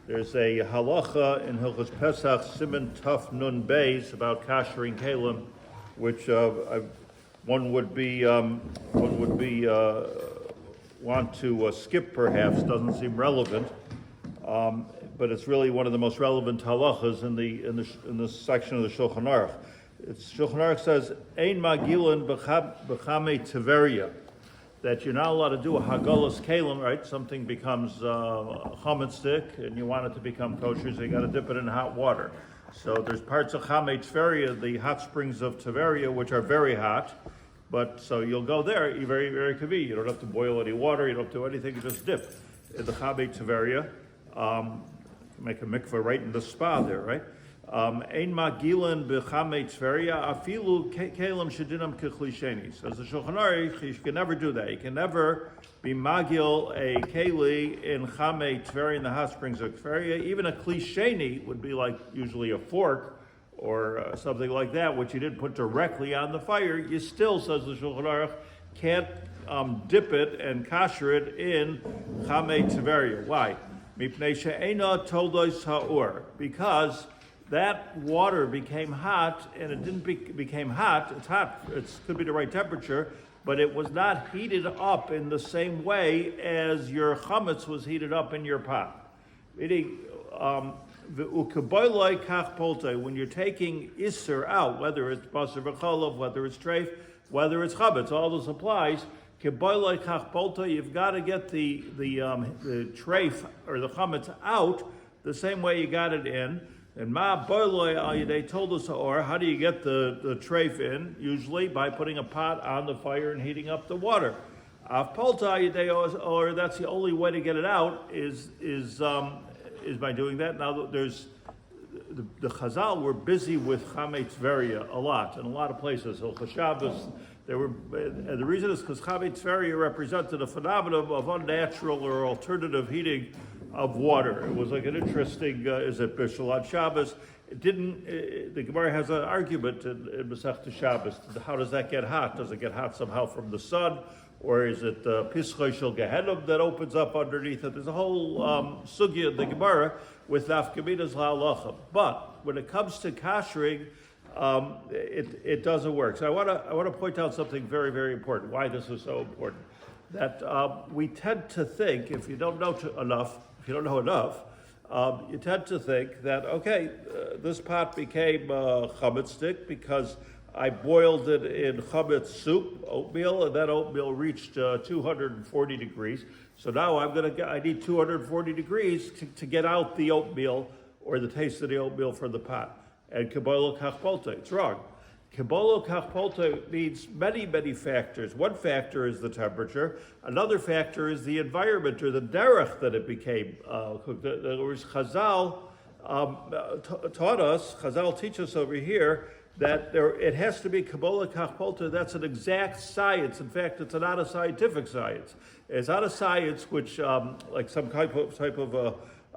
There's a halacha in Hilchos Pesach, Siman Tuf Nun Beis, about Kashering Kalim, which one would want to skip perhaps, doesn't seem relevant, but it's really one of the most relevant halachas in this section of the Shulchan Aruch. Shulchan Aruch says, Ein Magilin B'chame Tiveria, that you're not allowed to do a hagalas kalim, right? Something becomes chametz stick, and you want it to become kosher, so you got to dip it in hot water. So there's parts of Chame Tveria, the hot springs of Tveria, which are very hot. But so you'll go there, you're very, very convenient. You don't have to boil any water, you don't have to do anything, you just dip in the Chame Tveria. Make a mikveh right in the spa there, right? Ein magilin b'chame Tveria afilu kelim shedinam kechlisheni. Says the Shulchan Aruch, you can never do that. You can never be magil a keli in Chame Tveria, in the hot springs of Tveria. Even a klisheni would be like usually a fork or something like that, which you didn't put directly on the fire. You still, says the Shulchan Aruch, can't dip it and kasher it in Chame Tveria. Why? Mipnei she'ena toldos ha'or, because that water became hot, and it didn't became hot. It's hot. It could be the right temperature, but it was not heated up in the same way as your chametz was heated up in your pot. Meaning, when you're taking isser out, whether it's basar v'cholav, whether it's treif, whether it's chametz, all this applies. You've got to get the treif or the chametz out the same way you got it in. And they told us, or how do you get the treif in? Usually by putting a pot on the fire and heating up the water. Or that's the only way to get it out is by doing that. Now there's the Chazal were busy with Chame Tveria a lot in a lot of places. Hilchos Shabbos, and the reason is because Chame Tveria represented a phenomenon of unnatural or alternative heating of water. It was like an interesting, is it Bishul on Shabbos? It didn't, the Gemara has an argument in Pesach Shabbos. How does that get hot? Does it get hot somehow from the sun? Or is it the Pesach-ready Gehenim that opens up underneath it? There's a whole sugya in the Gemara with nafkaminas halacha. But when it comes to kashering, it doesn't work. So I want to point out something very, very important, why this is so important. That we tend to think, if you don't know enough, you tend to think that, okay, this pot became chametz stick because I boiled it in chametz soup, oatmeal, and that oatmeal reached 240 degrees. So now I need 240 degrees to get out the oatmeal or the taste of the oatmeal from the pot. And kabbalah kachpolta, it's wrong. Kabbalah kachpolta means many, many factors. One factor is the temperature. Another factor is the environment or the derech that it became cooked. In other words, Chazal taught us, Chazal teach us over here, that it has to be Kabbalah kachpolta. That's an exact science. In fact, it's not a scientific science. It's not a science which, like some type of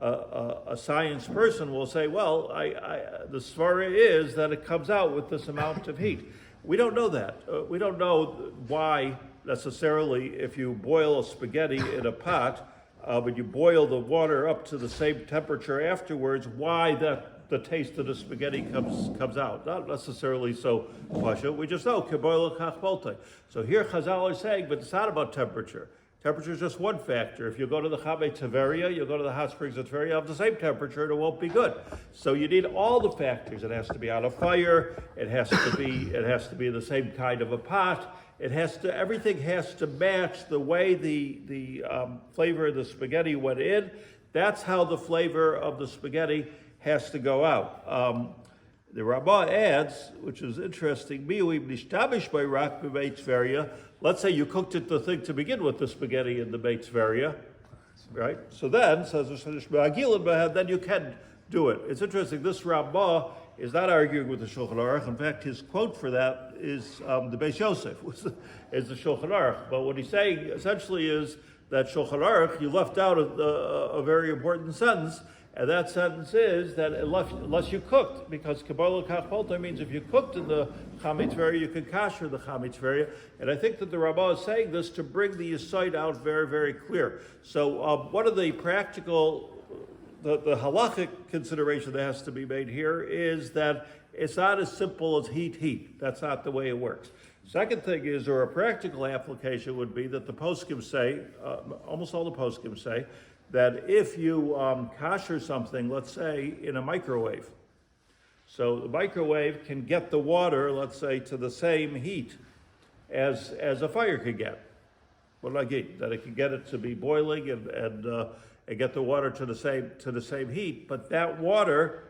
a science person will say, well, the svara is that it comes out with this amount of heat. We don't know that. We don't know why necessarily if you boil a spaghetti in a pot, but you boil the water up to the same temperature afterwards, why the taste of the spaghetti comes out. Not necessarily so pasha. We just know, kabbalah kachpolta. So here Chazal is saying, but it's not about temperature. Temperature is just one factor. If you go to the Chame Tveria, you go to the hot springs of Tveria, you have the same temperature and it won't be good. So you need all the factors. It has to be on a fire. It has to be the same kind of a pot. Everything has to match the way the flavor of the spaghetti went in. That's how the flavor of the spaghetti has to go out. The Rabbah adds, which is interesting, let's say you cooked the thing to begin with, the spaghetti in the Beit Tveria, right? So then, says then you can do it. It's interesting, this Rabbah is not arguing with the Shulchan Aruch. In fact, his quote for that is the Beis Yosef, is the Shulchan Aruch. But what he's saying essentially is that Shulchan Aruch, you left out a very important sentence, and that sentence is that unless you cooked, because kabbalah kachpolta means if you cooked in the Chame Tveria, you can kasher the Chame Tveria. And I think that the Rabbah is saying this to bring the yisoid out very, very clear. So one of the practical the halachic consideration that has to be made here is that it's not as simple as heat. That's not the way it works. Second thing is, or a practical application would be that the poskim say, almost all the poskim say, that if you kasher something, let's say in a microwave, so the microwave can get the water, let's say, to the same heat as a fire could get. What did I get? That it can get it to be boiling and get the water to the same heat, but that water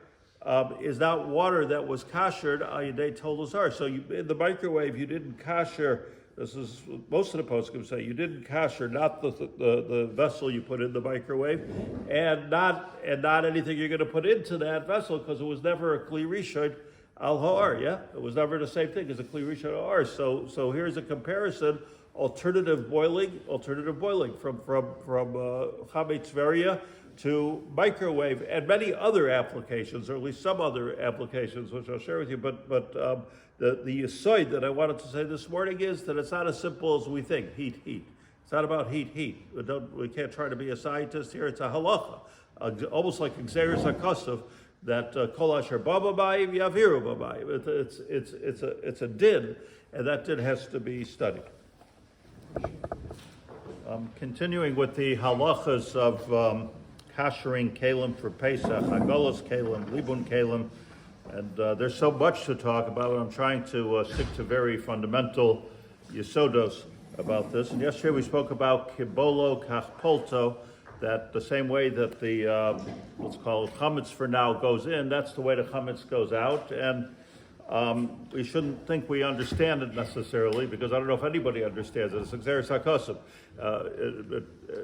is not water that was kashered al yedei tolazar. So in the microwave, you didn't kasher. This is most of the poskim say you didn't kasher, not the vessel you put in the microwave, and not anything you're going to put into that vessel, because it was never a kli rishon al ha'or. Yeah, it was never the same thing as a kli rishon al ha'or. So here's a comparison. Alternative boiling from chametz veria to microwave, and many other applications, or at least some other applications, which I'll share with you. But the yesod that I wanted to say this morning is that it's not as simple as we think. Heat. It's not about heat. We can't try to be a scientist here. It's a halacha, almost like Xeris HaKosov, that kol asher ba b'mayim yaviru b'mayim. It's a din, and that din has to be studied. Continuing with the halachas of kashering kalim for Pesach, hagolas kalim, libun kalim, and there's so much to talk about. I'm trying to stick to very fundamental yesodos about this. And yesterday we spoke about kibolo kachpolto, that the same way that the let's call it chametz for now goes in, that's the way the chametz goes out. And we shouldn't think we understand it necessarily, because I don't know if anybody understands it. It's Xeris HaKosov.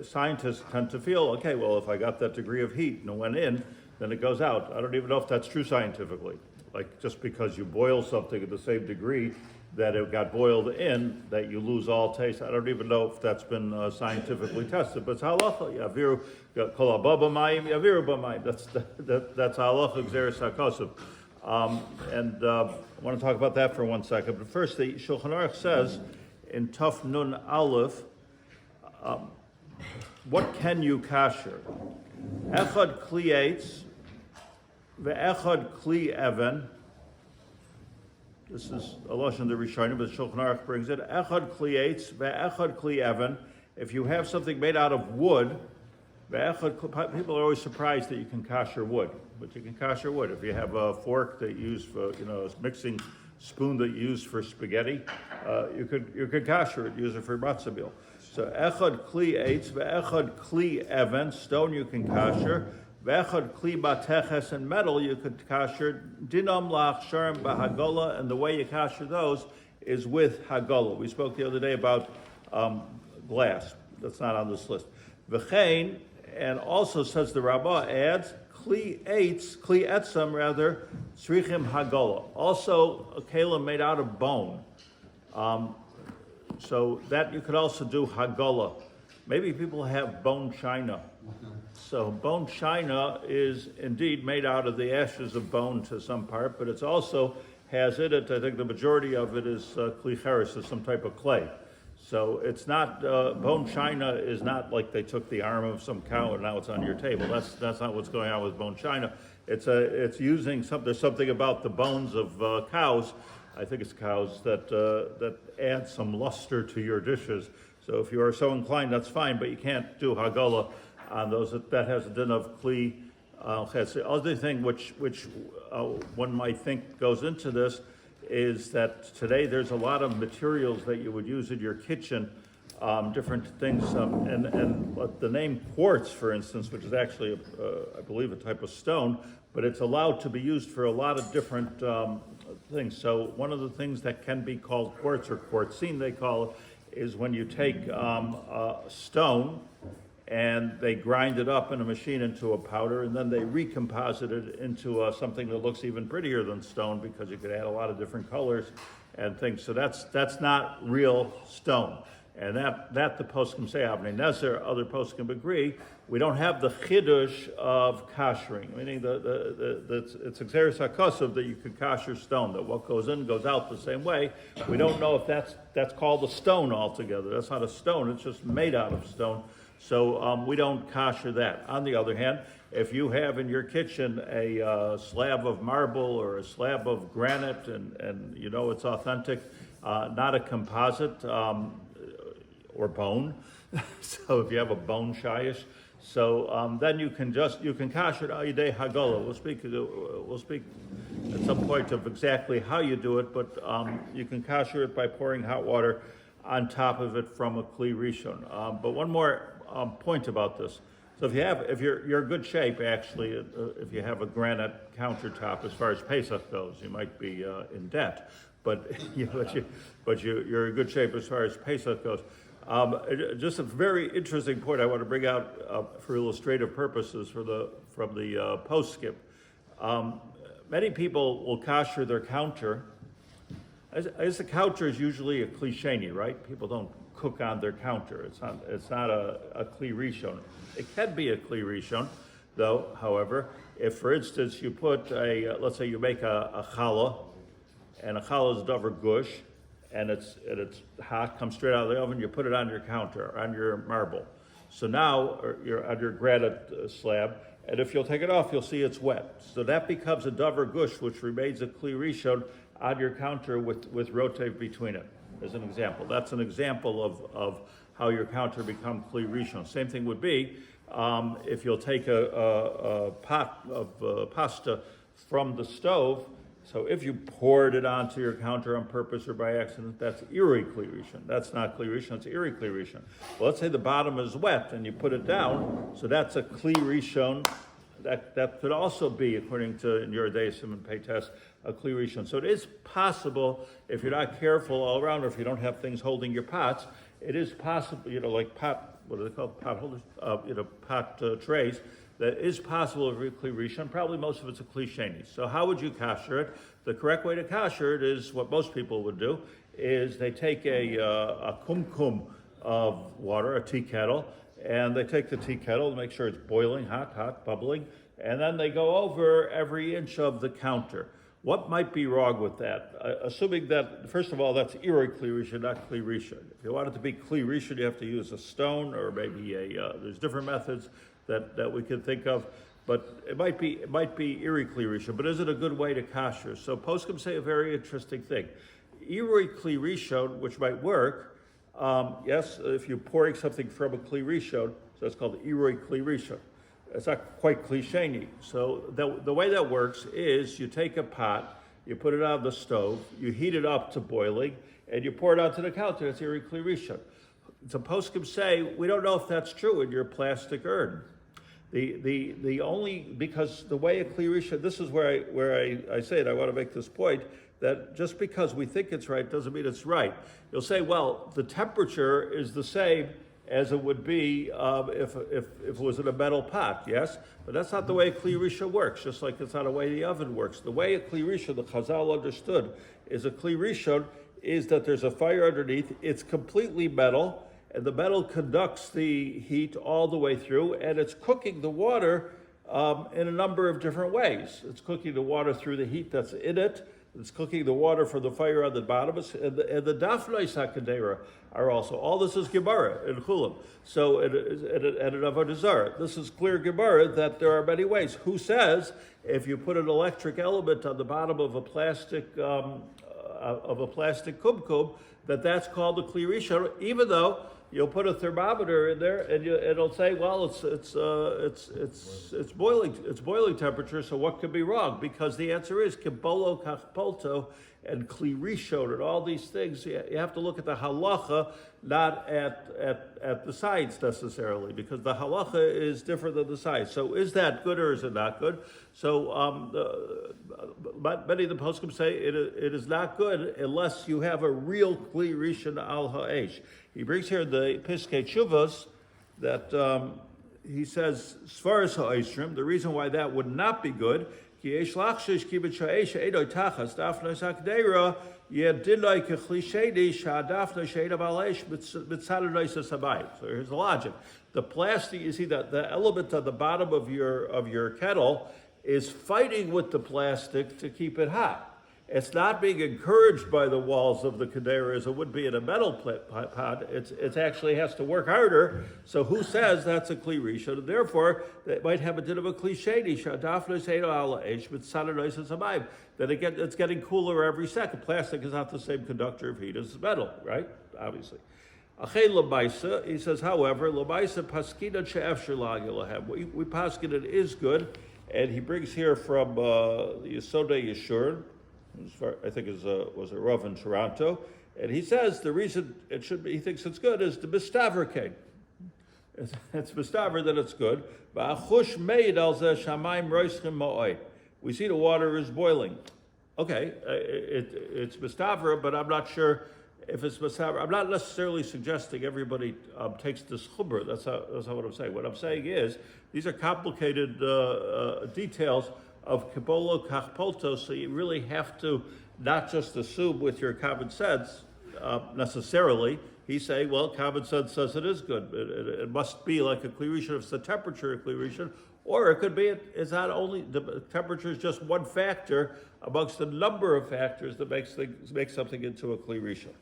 Scientists tend to feel, okay, well, if I got that degree of heat and it went in, then it goes out. I don't even know if that's true scientifically. Like, just because you boil something at the same degree that it got boiled in, that you lose all taste. I don't even know if that's been scientifically tested. But it's halacha. Yaviru kol haba b'mayim yaviru b'mayim. That's halacha Xeris HaKosov. And I want to talk about that for 1 second. But first, the Shulchan Aruch says in Tuf Nun Aleph, what can you kasher? Echad kli eitz, ve'echad kli even. This is a lashon the Rishonim, but the Shulchan Aruch brings it. Echad kli eitz, ve'echad kli even. If you have something made out of wood, people are always surprised that you can kasher wood, but you can kasher wood. If you have a fork that you use for, a mixing spoon that you use for spaghetti, you could kasher it, use it for matzah meal. So echad kli eitz, ve'echad kli even, stone you can kasher, ve'echad kli bateches, and metal you could kasher. Dinam la'achsharim b'hagola, and the way you kasher those is with hagola. We spoke the other day about glass. That's not on this list. V'chein, and also, says the Rabbah, adds kli etzam rather, tzrichim hagola. Also a kalim made out of bone. So that you could also do hagola. Maybe people have bone china. So bone china is indeed made out of the ashes of bone to some part, but it's also has in it, I think the majority of it is kli cheres, is some type of clay. So it's not, bone china is not like they took the arm of some cow and now it's on your table. That's not what's going on with bone china. It's using there's something about the bones of cows, I think it's cows, that add some luster to your dishes. So if you are so inclined, that's fine, but you can't do hagola on those. That has a din of kli ches. The other thing which one might think goes into this is that today there's a lot of materials that you would use in your kitchen, different things, and the name quartz, for instance, which is actually, I believe, a type of stone, but it's allowed to be used for a lot of different things. So one of the things that can be called quartz, or quartzine they call it, is when you take a stone and they grind it up in a machine into a powder, and then they recomposite it into something that looks even prettier than stone, because you could add a lot of different colors and things. So that's not real stone. And that the poskim say, Avnei Nezer, other poskim agree, we don't have the chidush of kashering, meaning it's Xeris HaKosov that you could kasher stone, that what goes in goes out the same way. We don't know if that's called a stone altogether. That's not a stone, it's just made out of stone. So we don't kosher that. On the other hand, if you have in your kitchen a slab of marble or a slab of granite and you know it's authentic, not a composite or bone, so if you have a bone shayish, so then you can kosher it al yidei hagola. We'll speak at some point of exactly how you do it, but you can kosher it by pouring hot water on top of it from a kli rishon. But one more point about this. So if you're in good shape, actually, if you have a granite countertop, as far as Pesach goes, you might be in debt, but you're in good shape as far as Pesach goes. Just a very interesting point I want to bring out for illustrative purposes from the post skip. Many people will kosher their counter. As the counter is usually a klisheni, right? People don't cook on their counter. It's not a kli rishon. It can be a kli rishon, though. However, if, for instance, you put let's say you make a challah, and a challah is davar gush, and it's hot, comes straight out of the oven. You put it on your counter, on your marble. So now you're on your granite slab, and if you'll take it off, you'll see it's wet. So that becomes a davar gush, which remains a kli rishon on your counter with rotev between it, as an example. That's an example of how your counter becomes kli rishon. Same thing would be if you'll take a pot of pasta from the stove. So if you poured it onto your counter on purpose or by accident, that's irui kli rishon. That's not kli rishon, it's irui kli rishon. Well, let's say the bottom is wet and you put it down, so that's a kli rishon. That could also be, according to in your Deisim and Peites, a kli rishon. So it is possible, if you're not careful all around, or if you don't have things holding your pots, it is possible, like what are they called, pot holders, pot trays, that is possible of kli rishon. Probably most of it's a klisheni. So how would you kosher it? The correct way to kosher it is what most people would do, is they take a kumkum of water, a tea kettle, and they take the tea kettle to make sure it's boiling, hot, bubbling, and then they go over every inch of the counter. What might be wrong with that? Assuming that, first of all, that's irui kli rishon, not kli rishon. If you want it to be kli rishon, you have to use a stone or maybe there's different methods that we could think of, but it might be irui kli rishon. But is it a good way to kosher? So poskim say a very interesting thing. Irui kli rishon, which might work. Yes, if you're pouring something from a kli rishon, so that's called irui kli rishon. It's not quite klisheni. So the way that works is you take a pot, you put it on the stove, you heat it up to boiling, and you pour it onto the counter. That's irui kli rishon. The poskim say we don't know if that's true in your plastic urn. The only, because the way a kli rishon, this is where I say it. I want to make this point, that just because we think it's right doesn't mean it's right. You'll say, well, the temperature is the same as it would be if it was in a metal pot, yes? But that's not the way a kli rishon works, just like it's not the way the oven works. The way a kli rishon, the Chazal understood, is a kli rishon is that there's a fire underneath, it's completely metal, and the metal conducts the heat all the way through, and it's cooking the water in a number of different ways. It's cooking the water through the heat that's in it. It's cooking the water for the fire on the bottom, and the dafnei sakadera are also. All this is Gemara in Chulam. So, and an Avodah Zarah. This is clear Gemara that there are many ways. Who says if you put an electric element on the bottom of a plastic kumkum, that's called a kli rishon, even though you'll put a thermometer in there and it'll say, well, it's boiling temperature. So what could be wrong? Because the answer is kibolo kachpolto and kli rishon and all these things. You have to look at the halacha, not at the science necessarily, because the halacha is different than the science. So is that good or is it not good? So many of the poskim say it is not good unless you have a real kli rishon al ha'esh. He brings here the Piskei Tshuvos that he says, as far as ha'eshrim, the reason why that would not be good, so here's the logic. The plastic, you see that the element at the bottom of your kettle is fighting with the plastic to keep it hot. it's not being encouraged by the walls of the Kedera as it would be in a metal pot. It actually has to work harder. So who says that's a Kli Rishon? And therefore, it might have a bit of a cliche, that it's getting cooler every second. Plastic is not the same conductor of heat as metal, right? Obviously. He says, however, we paskin it is good, and he brings here from the Yesodei Yeshurun, I think was a Rav in Toronto, and he says the reason it should be, he thinks it's good, is the mistaver came. It's mistaver that it's good. We see the water is boiling. Okay, it's mistaver, but I'm not sure if it's mistaver. I'm not necessarily suggesting everybody takes this chubra. That's not what I'm saying. What I'm saying is these are complicated details of Kabbalah Kachpolto, so you really have to not just assume with your common sense necessarily. He's saying, well, common sense says it is good. It must be like a Kli Rishon if it's the temperature of Kli Rishon, or it could be it's not only the temperature is just one factor amongst a number of factors that makes something into a Kli Rishon.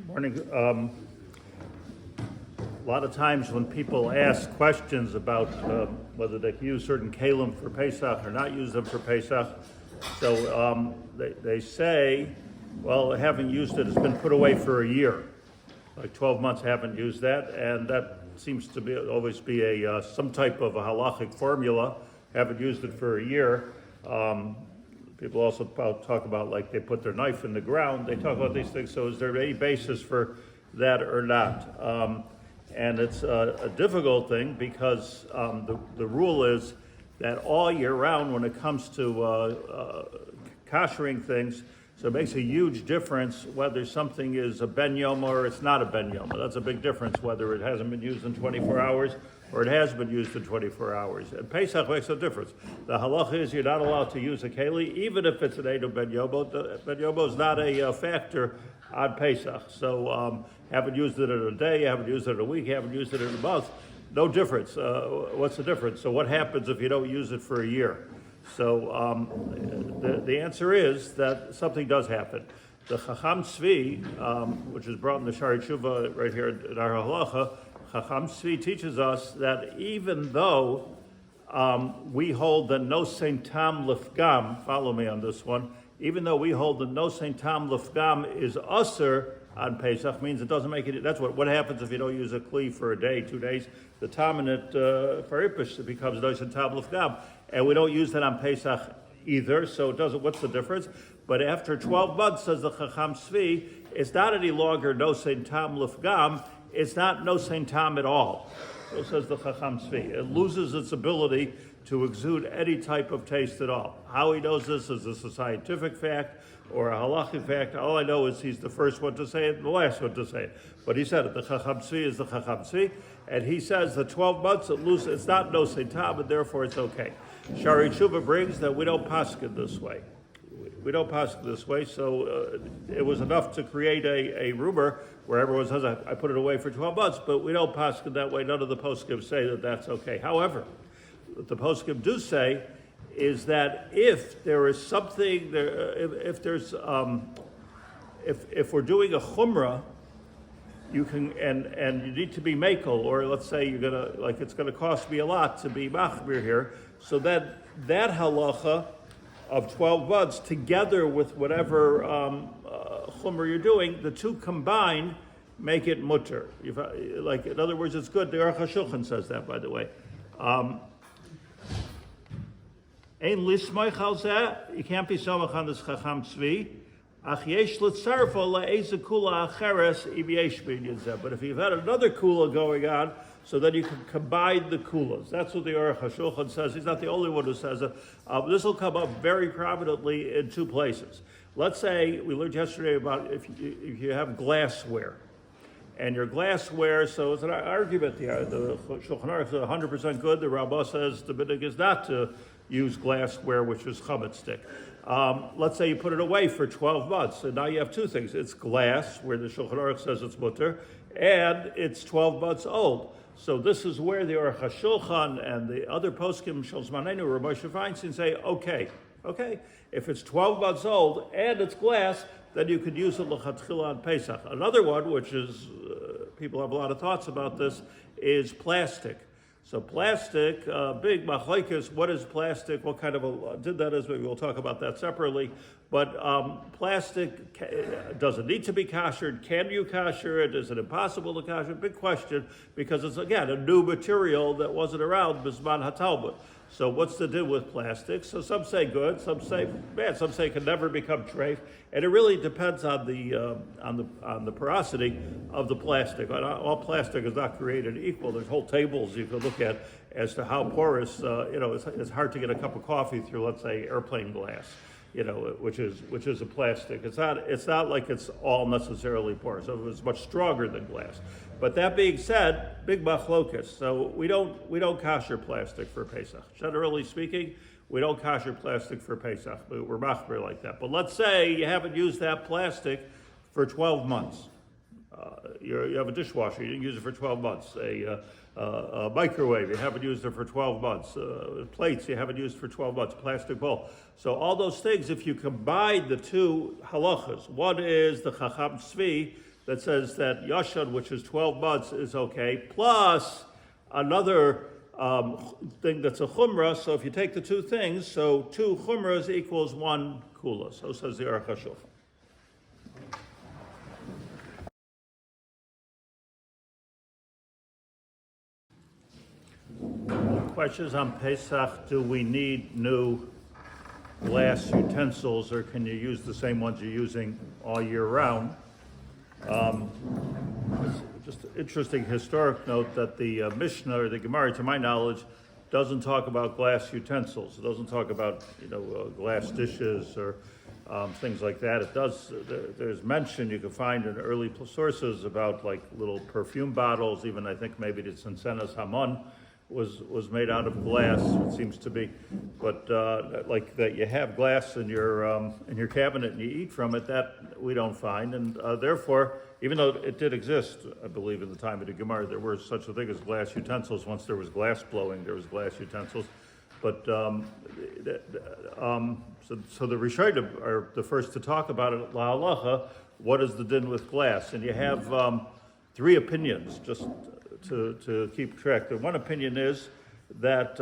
Morning. A lot of times when people ask questions about whether they can use certain kalim for Pesach or not use them for Pesach, so they say, well, I haven't used it, it's been put away for a year. Like 12 months haven't used that, and that seems to always be some type of a halachic formula, haven't used it for a year. People also talk about like they put their knife in the ground, they talk about these things, so is there any basis for that or not? And it's a difficult thing because the rule is that all year round when it comes to kashering things, so it makes a huge difference whether something is a ben yoma or it's not a ben yoma. That's a big difference whether it hasn't been used in 24 hours or it has been used in 24 hours. And Pesach makes a difference. The halacha is you're not allowed to use a keli, even if it's an Edo ben yomo. The ben yomo is not a factor on Pesach. So haven't used it in a day, haven't used it in a week, haven't used it in a month. No difference. What's the difference? So what happens if you don't use it for a year? So the answer is that something does happen. The Chacham Tzvi, which is brought in the Shari Tshuva right here in our Halacha, Chacham Tzvi teaches us that even though we hold that no Saint Tam Lifgam, follow me on this one, even though we hold that no Saint Tam Lifgam is usher on Pesach, means it doesn't make it, that's what happens if you don't use a kli for a day, 2 days, the tam in it for Ipish, it becomes no Saint Tam Lifgam. And we don't use that on Pesach either, so it doesn't, what's the difference? But after 12 months, says the Chacham Tzvi, it's not any longer no Saint Tam Lifgam, it's not no Saint Tam at all. So says the Chacham Tzvi. It loses its ability to exude any type of taste at all. How he knows this, is this a scientific fact or a halachic fact? All I know is he's the first one to say it and the last one to say it. But he said it. The Chacham Tzvi is the Chacham Tzvi, and he says the 12 months it's not no Saint Tam, and therefore it's okay. Shari Tshuva brings that we don't paskin this way. We don't paskin this way, so it was enough to create a rumor where everyone says, I put it away for 12 months, but we don't paskin that way. None of the poskim say that that's okay. However, what the poskim do say is that if there is something, if we're doing a chumrah, you can, and you need to be makel, or let's say it's gonna cost me a lot to be machmir here, so that halacha of 12 months together with whatever chumrah you're doing, the two combined make it mutter. In other words, it's good. The Aruch HaShulchan says that, by the way. Ein lismoich al zeh, you can't be somach on this Chacham Tzvi. Ach yesh litzarfo la'eze kula acheres im yesh b'inyan zeh. But if you've had another kula going on, so then you can combine the kulas. That's what the Aruch HaShulchan says. He's not the only one who says it. This will come up very prominently in two places. Let's say, we learned yesterday about if you have glassware, and your glassware, so it's an argument here. The Shulchan Aruch is 100% good. The Rambam says the minhag is not to use glassware, which is chametz stick. let's say you put it away for 12 months, and now you have two things. It's glass, where the Shulchan Aruch says it's mutter, and it's 12 months old. So this is where the Aruch HaShulchan and the other poskim, Shel Zmanenu, or Moshe Feinstein say, okay, if it's 12 months old and it's glass, then you could use it l'chatchila on Pesach. Another one, which is, people have a lot of thoughts about this, is plastic. So plastic, big machlekes, what is plastic? What kind of did that is, maybe we'll talk about that separately. But plastic, does it need to be kashered? Can you kasher it? Is it impossible to kasher? Big question, because it's, again, a new material that wasn't around Bisman HaTalmud. So what's the deal with plastic? So some say good, some say bad, some say it can never become treif, and it really depends on the porosity of the plastic. All plastic is not created equal. There's whole tables you can look at as to how porous. It's hard to get a cup of coffee through, let's say, airplane glass, which is a plastic. It's not like it's all necessarily porous. So it's much stronger than glass. But that being said, big machlokas. So we don't kasher plastic for Pesach. Generally speaking, we don't kasher plastic for Pesach. We're machmer like that. But let's say you haven't used that plastic for 12 months. You have a dishwasher, you didn't use it for 12 months. A microwave, you haven't used it for 12 months. Plates, you haven't used for 12 months. Plastic bowl. So all those things, if you combine the two halachas, one is the Chacham Tzvi, that says that Yashad, which is 12 months, is okay, plus another thing that's a chumrah. So if you take the two things, so 2 chumras equals 1 kula. So says the Aruch HaShulchan. Questions on Pesach: do we need new glass utensils, or can you use the same ones you're using all year round? Just an interesting historic note that the Mishnah or the Gemara, to my knowledge, doesn't talk about glass utensils. It doesn't talk about glass dishes or things like that. It does. There's mention you can find in early sources about like little perfume bottles. Even I think maybe the Sensenas Hamon was made out of glass. It seems to be, but like that you have glass in your cabinet and you eat from it. That we don't find, and therefore, even though it did exist, I believe in the time of the Gemara, there were such a thing as glass utensils. Once there was glass blowing, there was glass utensils. But so the Rishonim are the first to talk about it. La halacha, what is the din with glass? And you have 3 opinions, just to keep track. The one opinion is that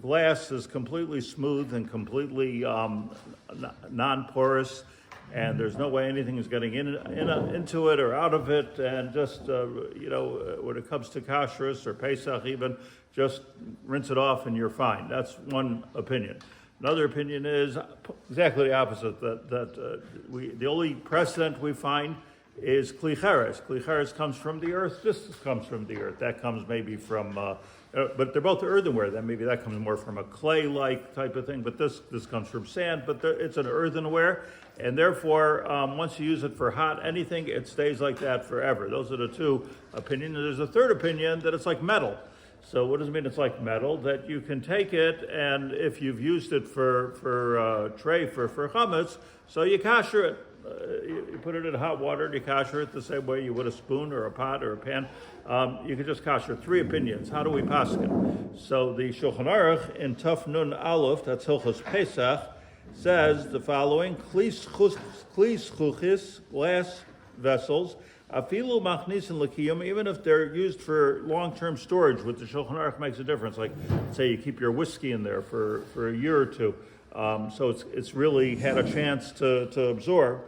glass is completely smooth and completely non-porous, and there's no way anything is getting into it or out of it, and just when it comes to kashrus or Pesach even, just rinse it off and you're fine. That's one opinion. Another opinion is exactly the opposite, that the only precedent we find is Kli Cheres. Kli Cheres comes from the earth, this comes from the earth. That comes maybe from, but they're both earthenware, then maybe that comes more from a clay-like type of thing, but this comes from sand, but it's an earthenware, and therefore, once you use it for hot anything, it stays like that forever. Those are the 2 opinions. And there's a third opinion that it's like metal. So what does it mean it's like metal? That you can take it, and if you've used it for tray for chametz, so you kasher it. You put it in hot water and you kasher it the same way you would a spoon or a pot or a pan. You can just kasher. 3 opinions. How do we paskin? So the Shulchan Aruch in Tuf Nun Aleph, that's Hilchos Pesach, says the following: Klis chuchis, glass vessels, afilu machnisin l'kiyum, even if they're used for long-term storage, which the Shulchan Aruch makes a difference. Like, say you keep your whiskey in there for a year or 2. So it's really had a chance to absorb.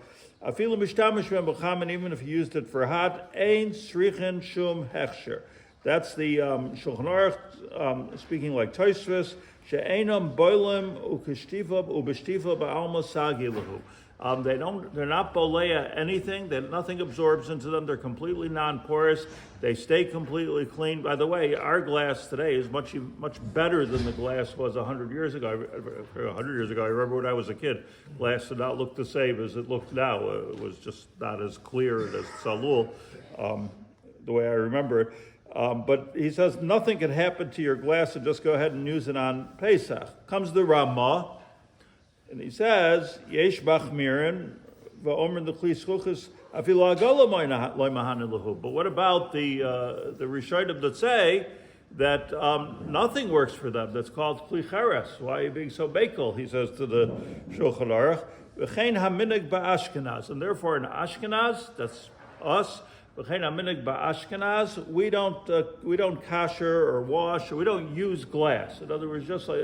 Afilu mishtamish ben b'chamin, even if you used it for hot, ein srichin shum hechsher. That's the Shulchan Aruch speaking like Tosfos. She'enam boilim ukeshtiva ubeshtiva ba'alma sagi lahu. They're not bolea anything. Nothing absorbs into them. They're completely non-porous. They stay completely clean. By the way, our glass today is much better than the glass was 100 years ago. 100 years ago, I remember when I was a kid, glass did not look the same as it looked now. It was just not as clear and as salul, the way I remember it. But he says nothing can happen to your glass, so just go ahead and use it on Pesach. Comes the Ramah. And he says, Yesh bachmirin va'omer the kli schluchas afilu agola loy mahanin lahu. But what about the Rishonim that say that nothing works for them? That's called kli cheres. Why are you being so bakel? He says to the Shulchan Aruch, v'chein haminig ba'ashkenaz. And therefore in Ashkenaz, that's us, v'chein haminig ba'ashkenaz, we don't kasher or wash, or we don't use glass. In other words, just like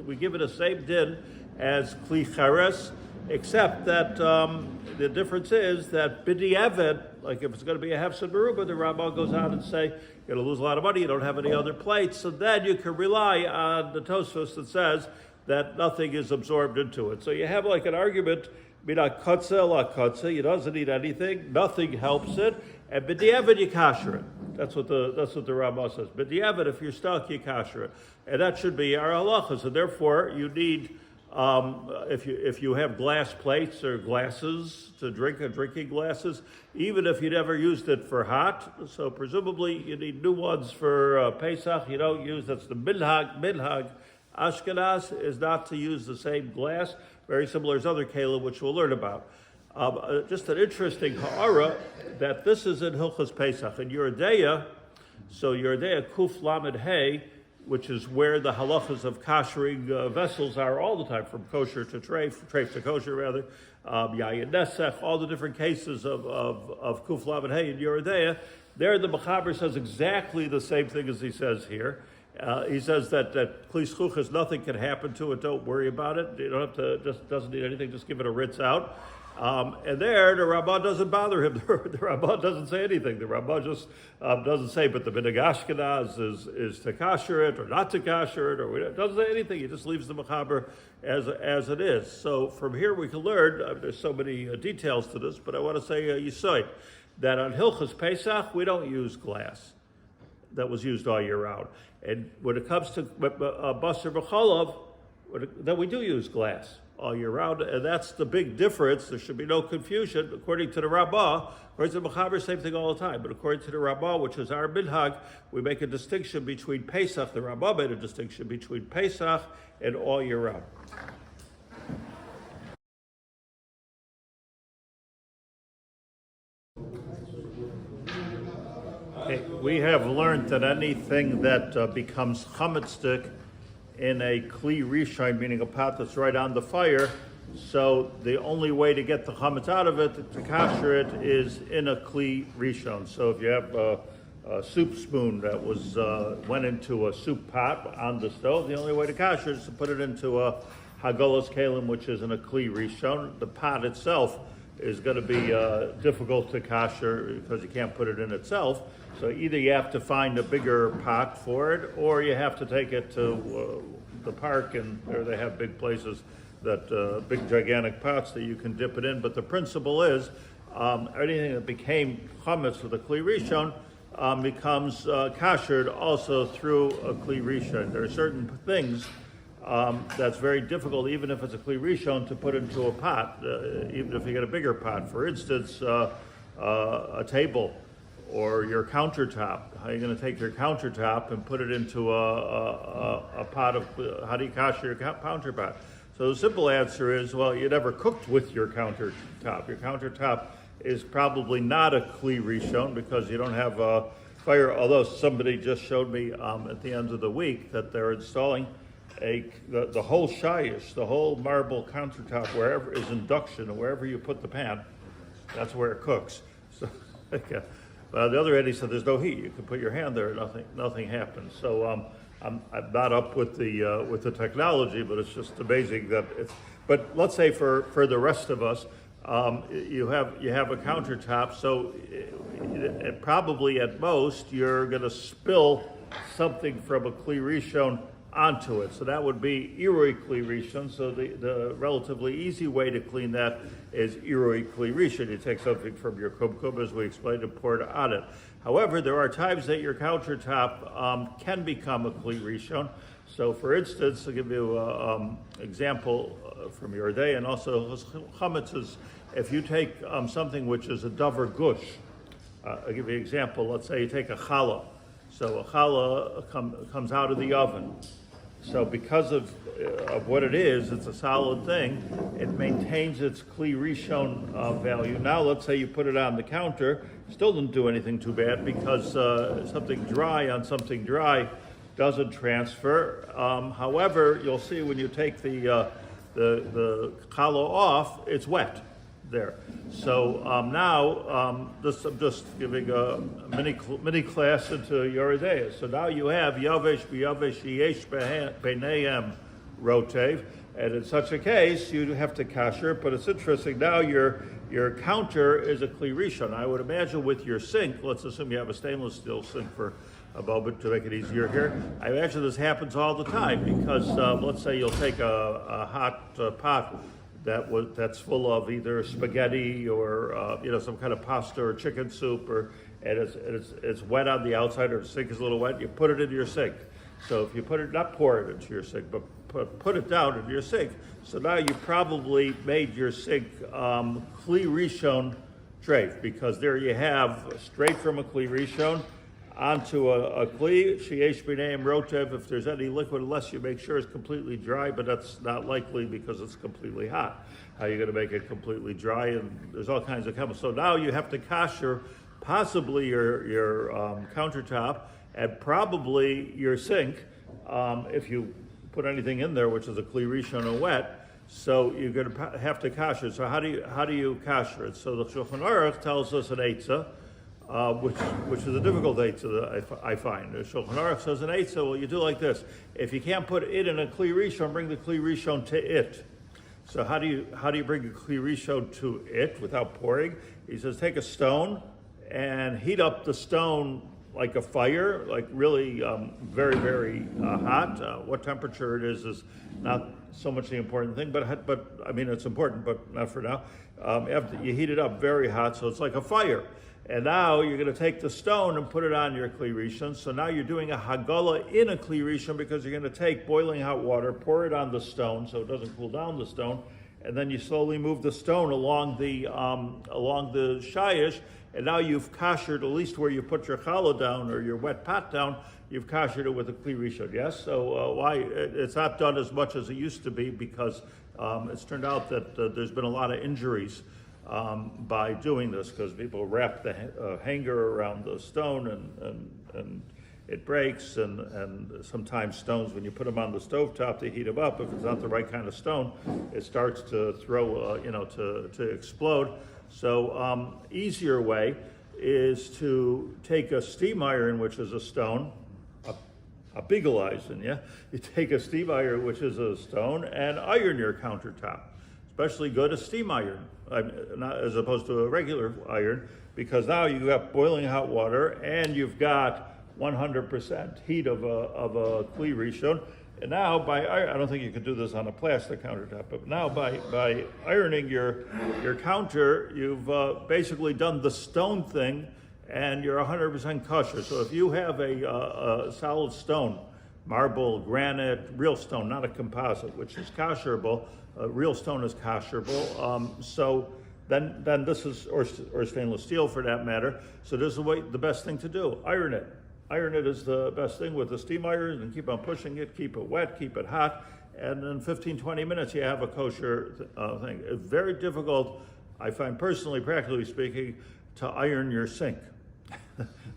we give it a same din as kli cheres, except that the difference is that b'di'evet, like if it's going to be a hefsed beruba, the Rabbah goes out and say, you're going to lose a lot of money, you don't have any other plates, so then you can rely on the Tosfos that says that nothing is absorbed into it. So you have like an argument, mina kotze la kotze, it doesn't need anything, nothing helps it, and b'di'evet you kasher it. That's what the Rabbah says. B'di'evet, if you're stuck, you kasher it. And that should be our halacha. So therefore, you need, if you have glass plates or glasses to drink, or drinking glasses, even if you never used it for hot, so presumably you need new ones for Pesach. You don't use, that's the minhag. Ashkenaz is not to use the same glass, very similar as other keilim, which we'll learn about. Just an interesting ha'ara that this is in Hilchos Pesach. In Yeridea, so Yeridea Kuf Lamed Hey, which is where the halachas of kashering vessels are all the time, from kosher to treif to kosher rather, yayin nesech, all the different cases of Kuf Lamed Hey in Yeridea. There the Mechaber says exactly the same thing as he says here. He says that kli schluchas, nothing can happen to it, don't worry about it. You don't have to, just doesn't need anything, just give it a rinse out. And there, the Rabbah doesn't bother him. The Rabbah doesn't say anything. The Rabbah just doesn't say, but the minhag Ashkenaz is to kasher it or not to kasher it, or it doesn't say anything. He just leaves the Mechaber as it is. So from here we can learn, there's so many details to this, but I want to say Yisoid, that on Hilchos Pesach, we don't use glass. That was used all year round. And when it comes to Basar B'chalav, then we do use glass all year round, and that's the big difference. There should be no confusion. According to the Rabbah, according to the Mechaber, same thing all the time, but according to the Rabbah, which is our minhag, we make a distinction between Pesach. The Rabbah made a distinction between Pesach and all year round. Okay, we have learned that anything that becomes chametzik in a kli rishon, meaning a pot that's right on the fire, so the only way to get the chametz out of it, to kasher it, is in a kli rishon. So if you have a soup spoon that went into a soup pot on the stove, the only way to kasher is to put it into a hagolas kalim, which is in a kli rishon. The pot itself is going to be difficult to kasher because you can't put it in itself. So either you have to find a bigger pot for it, or you have to take it to the park, and there they have big places, that big gigantic pots that you can dip it in. But the principle is anything that became chametz with a kli rishon becomes kashered also through a kli rishon. There are certain things that's very difficult, even if it's a kli rishon, to put into a pot, even if you get a bigger pot. For instance, a table or your countertop. How are you going to take your countertop and put it into a pot of, how do you kasher your countertop? So the simple answer is, well, you never cooked with your countertop. Your countertop is probably not a kli rishon because you don't have a fire, although somebody just showed me at the end of the week that they're installing the whole shayish, the whole marble countertop, wherever is induction, and wherever you put the pan, that's where it cooks. So, okay. But on the other end, he said there's no heat. You can put your hand there, nothing happens. So I'm not up with the technology, but it's just amazing that it's. But let's say for the rest of us, you have a countertop, so probably at most you're going to spill something from a kli rishon onto it. So that would be irui kli rishon. So the relatively easy way to clean that is irui kli rishon. You take something from your kumkum, as we explained, and pour it on it. However, there are times that your countertop can become a kli rishon. So for instance, I'll give you an example from your day, and also chametz is, if you take something which is a davar gush, I'll give you an example. Let's say you take a challah. So a challah comes out of the oven. so because of what it is, it's a solid thing. It maintains its Kli Rishon value. Now, let's say you put it on the counter, still didn't do anything too bad because something dry on something dry doesn't transfer. However, you'll see when you take the challah off, it's wet there. So now, I'm just giving a mini class into Yoredeya. So now you have Yavesh b'Yavesh Yesh B'neihem Rotev, and in such a case, you have to kasher. But it's interesting, now your counter is a Kli Rishon. I would imagine with your sink, let's assume you have a stainless steel sink for a moment to make it easier here. I imagine this happens all the time because let's say you'll take a hot pot that's full of either spaghetti or some kind of pasta or chicken soup, and it's wet on the outside, or the sink is a little wet. You put it into your sink. So if you not pour it into your sink, but put it down into your sink. So now you probably made your sink Kli Rishon treif, because there you have straight from a Kli Rishon onto a Kli Sheyesh B'neihem Rotev. If there's any liquid left, you make sure it's completely dry, but that's not likely because it's completely hot. How are you going to make it completely dry? And there's all kinds of chemicals. So now you have to kasher possibly your countertop and probably your sink if you put anything in there, which is a Kli Rishon and wet. So you're going to have to kasher. So how do you kasher it? So the Shulchan Aruch tells us an eitzah, which is a difficult eitzah that I find. The Shulchan Aruch says an eitzah, well, you do like this. If you can't put it in a Kli Rishon, bring the Kli Rishon to it. So how do you bring a Kli Rishon to it without pouring? He says take a stone and heat up the stone like a fire, like really very, very hot. What temperature it is not so much the important thing, but I mean, it's important, but not for now. After you heat it up very hot, so it's like a fire. And now you're going to take the stone and put it on your Kli Rishon. So now you're doing a hagala in a Kli Rishon, because you're going to take boiling hot water, pour it on the stone so it doesn't cool down the stone, and then you slowly move the stone along the shayish, and now you've kashered, at least where you put your challah down or your wet pot down, you've kashered it with a Kli Rishon. Yes? So why it's not done as much as it used to be, because it's turned out that there's been a lot of injuries by doing this, because people wrap the hanger around the stone and it breaks, and sometimes stones, when you put them on the stovetop to heat them up, if it's not the right kind of stone, it starts to throw, to explode. So easier way is to take a steam iron, which is a stone, a beagle eisen, yeah? You take a steam iron, which is a stone, and iron your countertop. Especially good a steam iron, not as opposed to a regular iron, because now you've got boiling hot water and you've got 100% heat of a Kli Rishon. And now I don't think you could do this on a plastic countertop, but now by ironing your counter, you've basically done the stone thing, and you're 100% kosher. So if you have a solid stone, marble, granite, real stone, not a composite, which is kosherable, real stone is kosherable. So then this is, or stainless steel for that matter. So this is the best thing to do. Iron it. Iron it is the best thing with the steam iron, and keep on pushing it, keep it wet, keep it hot, and in 15, 20 minutes you have a kosher thing. It's very difficult, I find personally, practically speaking, to iron your sink.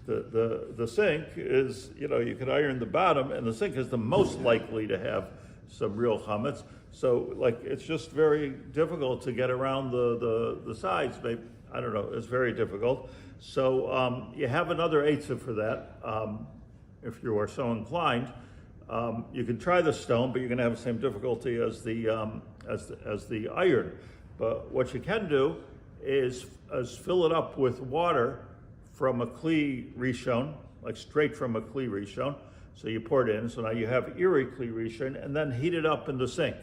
The sink is, you can iron the bottom, and the sink is the most likely to have some real chametz. So it's just very difficult to get around the sides. Maybe, I don't know, it's very difficult. So you have another eitzah for that, if you are so inclined. You can try the stone, but you're going to have the same difficulty as the iron. But what you can do is fill it up with water from a Kli Rishon, like straight from a Kli Rishon. So you pour it in, so now you have Kli Rishon, and then heat it up in the sink.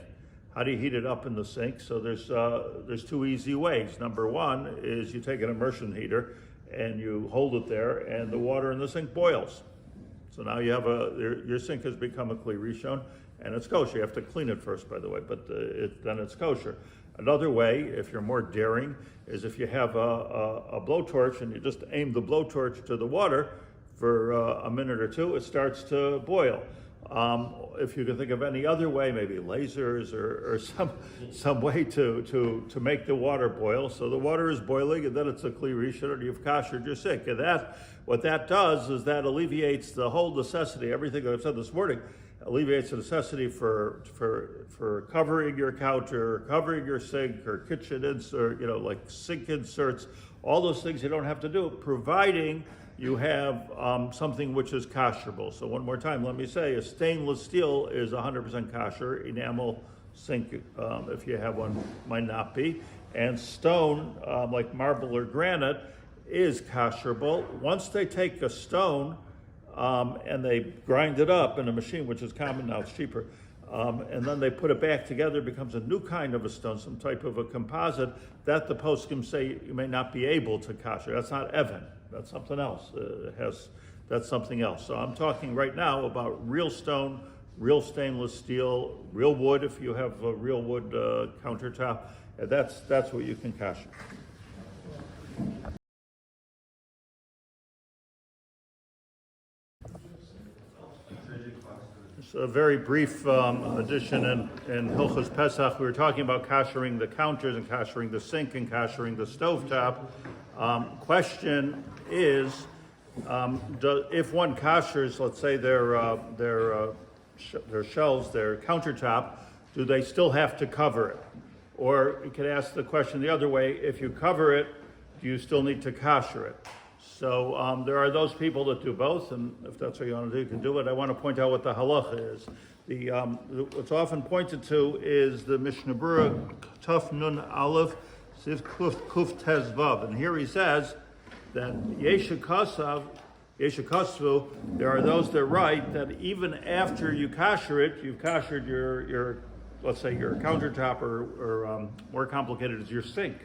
How do you heat it up in the sink? So there's two easy ways. Number one is you take an immersion heater and you hold it there, and the water in the sink boils. So now you have your sink has become a Kli Rishon, and it's kosher. You have to clean it first, by the way, but then it's kosher. Another way, if you're more daring, is if you have a blowtorch and you just aim the blowtorch to the water for a minute or two, it starts to boil. If you can think of any other way, maybe lasers or some way to make the water boil. So the water is boiling, and then it's a kli rishon, and you've kashered your sink. And what that does is that alleviates the whole necessity, everything that I've said this morning, alleviates the necessity for covering your counter, covering your sink, or kitchen insert, like sink inserts, all those things you don't have to do, providing you have something which is kasherable. So one more time, let me say, a stainless steel is 100% kosher. Enamel sink, if you have one, might not be. And stone, like marble or granite, is kasherable. Once they take a stone and they grind it up in a machine, which is common now, it's cheaper, and then they put it back together, it becomes a new kind of a stone, some type of a composite, that the poskim say you may not be able to kasher. That's not Evan. That's something else. That's something else. So I'm talking right now about real stone, real stainless steel, real wood. If you have a real wood countertop, and that's what you can kasher. Just a very brief addition in Hilchos Pesach. We were talking about kashering the counters and kashering the sink and kashering the stovetop. Question is, if one kashers, let's say their shelves, their countertop, do they still have to cover it? Or you could ask the question the other way: if you cover it, do you still need to kasher it? So there are those people that do both, and if that's what you want to do, you can do it. I want to point out what the halacha is. What's often pointed to is the Mishnah Berurah Tuf Nun Aleph Siv Kuf Tez Vav, and here he says that Yeshakasvu, there are those that write that even after you kasher it, you've kashered your let's say your countertop, or more complicated is your sink.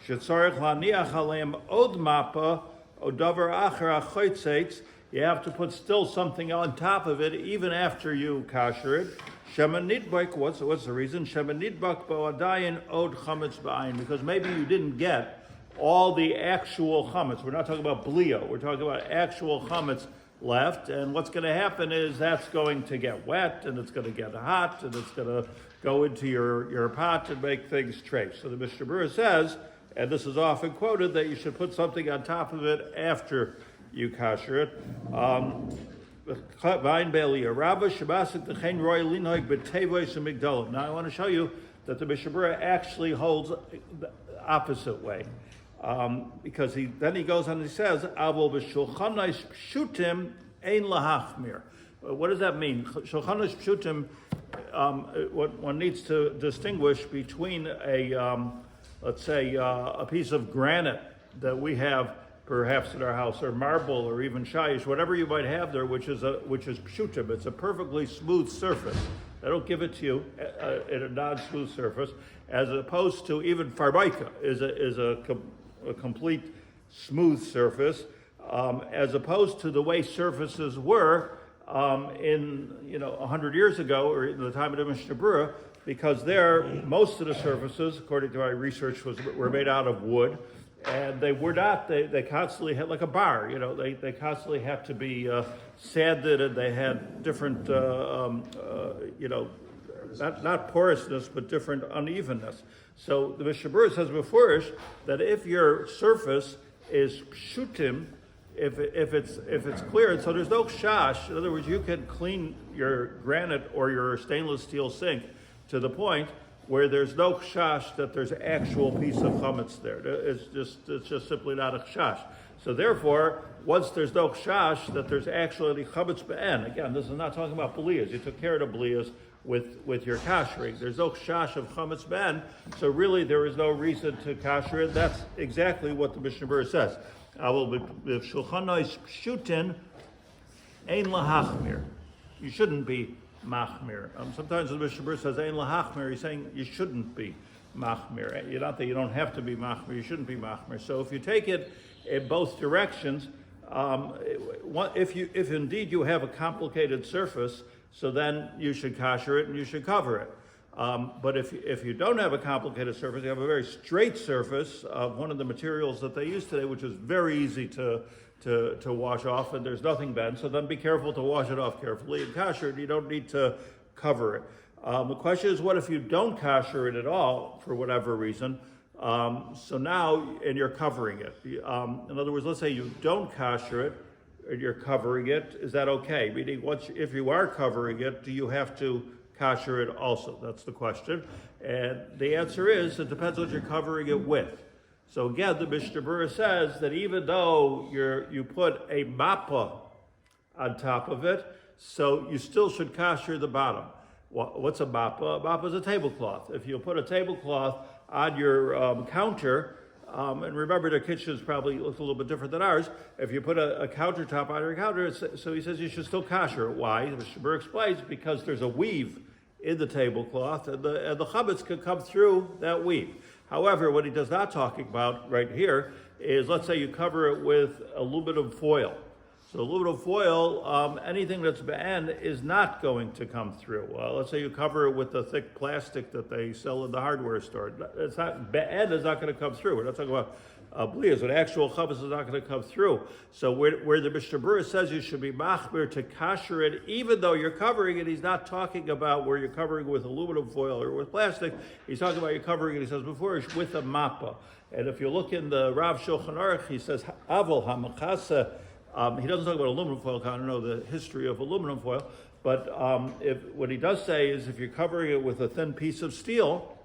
Shetzarech laniach aleim od mappa odavar acher achoitzeitz. You have to put still something on top of it even after you kasher it. Shema nidbak, what's the reason? Shema nidbak bo'adayin od chametz ba'ayin, because maybe you didn't get all the actual chametz. We're not talking about blio. We're talking about actual chametz left. And what's going to happen is that's going to get wet, and it's going to get hot, and it's going to go into your pot and make things trace. So the Mishnah Berurah says, and this is often quoted, that you should put something on top of it after you kasher it. Now I want to show you that the Mishnah Berurah actually holds the opposite way. Because then he goes on and he says, Avol b'shulchanais pshutim ein lahachmir. What does that mean? Shulchanais pshutim, what one needs to distinguish between let's say a piece of granite that we have perhaps in our house, or marble, or even shayish, whatever you might have there, which is pshutim. It's a perfectly smooth surface. They don't give it to you in a non-smooth surface, as opposed to even farbaika is a complete smooth surface, as opposed to the way surfaces were in 100 years ago, or in the time of the Mishnah Berurah, because there most of the surfaces, according to my research, were made out of wood. And they were not, they constantly had, like a bar, they constantly had to be sanded, and they had different, not porousness, but different unevenness. So the Mishnah Berurah says before that if your surface is pshutim, if it's cleared, so there's no shash, in other words, you can clean your granite or your stainless steel sink to the point where there's no chash that there's an actual piece of chametz there. It's just simply not a chash. So therefore, once there's no chash that there's actually chametz be'en, again, this is not talking about bliyas. You took care of the bliyas with your kashering. There's no chash of chametz be'en, so really there is no reason to kasher it. That's exactly what the Mishnah Berurah says. I will be shulchanais pshutin ein lahachmir. You shouldn't be machmir. Sometimes the Mishnah Berurah says ein lahachmir. He's saying you shouldn't be machmir. Not that you don't have to be machmir. You shouldn't be machmir. So if you take it in both directions, if indeed you have a complicated surface, so then you should kasher it and you should cover it. But if you don't have a complicated surface, you have a very straight surface of one of the materials that they use today, which is very easy to to wash off, and there's nothing bent, so then be careful to wash it off carefully and kasher it. You don't need to cover it. The question is, what if you don't kasher it at all for whatever reason? So now, and you're covering it. In other words, let's say you don't kasher it, and you're covering it. Is that okay? Meaning, if you are covering it, do you have to kasher it also? That's the question. And the answer is, it depends what you're covering it with. So again, the Mishnah Berurah says that even though you put a mappa on top of it, so you still should kasher the bottom. What's a mappa? A mappa is a tablecloth. If you put a tablecloth on your counter, and remember their kitchens probably look a little bit different than ours, if you put a countertop on your counter, so he says you should still kasher it. Why? The Mishnah Berurah explains, because there's a weave in the tablecloth, and the chametz can come through that weave. However, what he does not talk about right here is, let's say you cover it with aluminum foil. So aluminum foil, anything that's be'en is not going to come through. Let's say you cover it with the thick plastic that they sell in the hardware store. It's not, be'en is not going to come through. We're not talking about blias, but actual chametz is not going to come through. So where the Mishnah Berurah says you should be machmir to kasher it, even though you're covering it, he's not talking about where you're covering with aluminum foil or with plastic. He's talking about you're covering it, he says before, with a mappa. And if you look in the Rav Shulchan Aruch, he says, Aval hamachasa. He doesn't talk about aluminum foil. I don't know the history of aluminum foil, but what he does say is, if you're covering it with a thin piece of steel,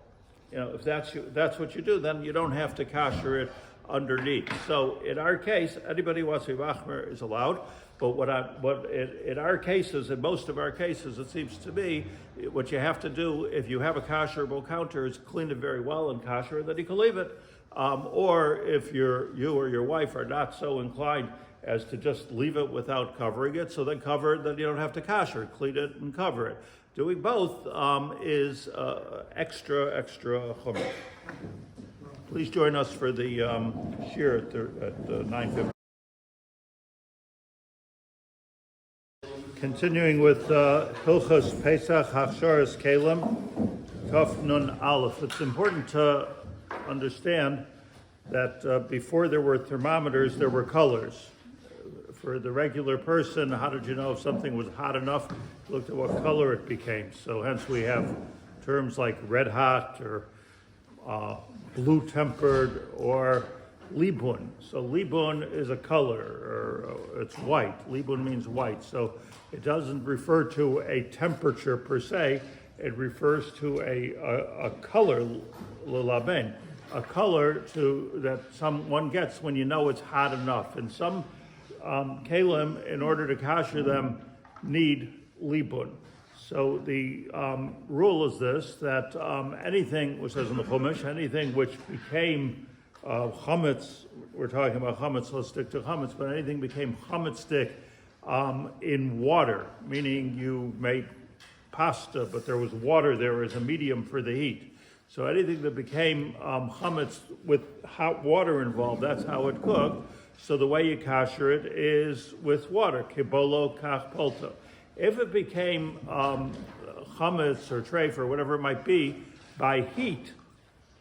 if that's what you do, then you don't have to kasher it underneath. So in our case, anybody who wants to be machmer is allowed. But in our cases, in most of our cases, it seems to me, what you have to do if you have a kasherable counter is clean it very well and kasher, and then you can leave it. Or if you or your wife are not so inclined as to just leave it without covering it, so then cover it, then you don't have to kasher, clean it and cover it. Doing both is extra chumash. Please join us for the shir at 9:50. Continuing with Hilchos Pesach Hachsharas Kelim, Kaf Nun Aleph. It's important to understand that before there were thermometers, there were colors. For the regular person, how did you know if something was hot enough? You looked at what color it became. So hence we have terms like red hot or blue tempered or libun. So libun is a color, or it's white. Libun means white. So it doesn't refer to a temperature per se. It refers to a color, l'laben, a color that someone gets when you know it's hot enough. And some kalim, in order to kasher them, need libun. So the rule is this, that anything, which says in the Chumash, anything which became chametz, we're talking about chametz, let's stick to chametz, but anything became chametzdik in water, meaning you made pasta, but there was water there as a medium for the heat. So anything that became chametz with hot water involved, that's how it cooked. So the way you kasher it is with water, kibolo kach polta. If it became chametz or treif or whatever it might be by heat,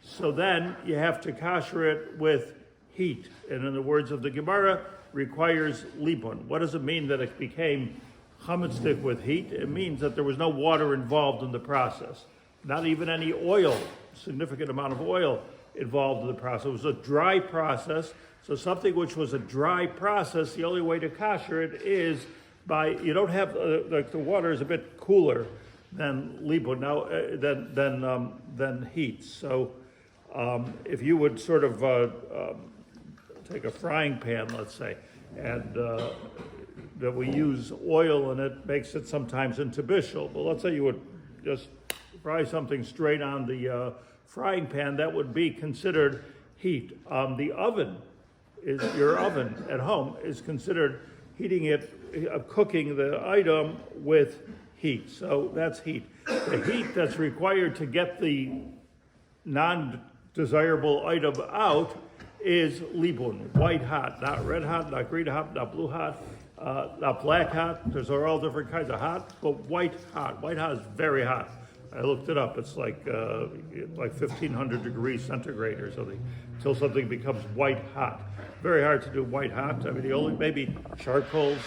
so then you have to kasher it with heat. And in the words of the Gemara, requires libun. What does it mean that it became chametz with heat? It means that there was no water involved in the process, not even any oil, significant amount of oil involved in the process. It was a dry process. So something which was a dry process, the only way to kasher it is by, you don't have, the water is a bit cooler than libun, now than heat. So if you would sort of take a frying pan, let's say, and that we use oil in it, makes it sometimes into bishul. But let's say you would just fry something straight on the frying pan, that would be considered heat. The oven, your oven at home is considered heating it, cooking the item with heat. So that's heat. The heat that's required to get the non-desirable item out is libun, white hot, not red hot, not green hot, not blue hot, not black hot. There's all different kinds of hot, but white hot. White hot is very hot. I looked it up. It's like 1,500 degrees centigrade or something until something becomes white hot. Very hard to do white hot. I mean, the only maybe charcoals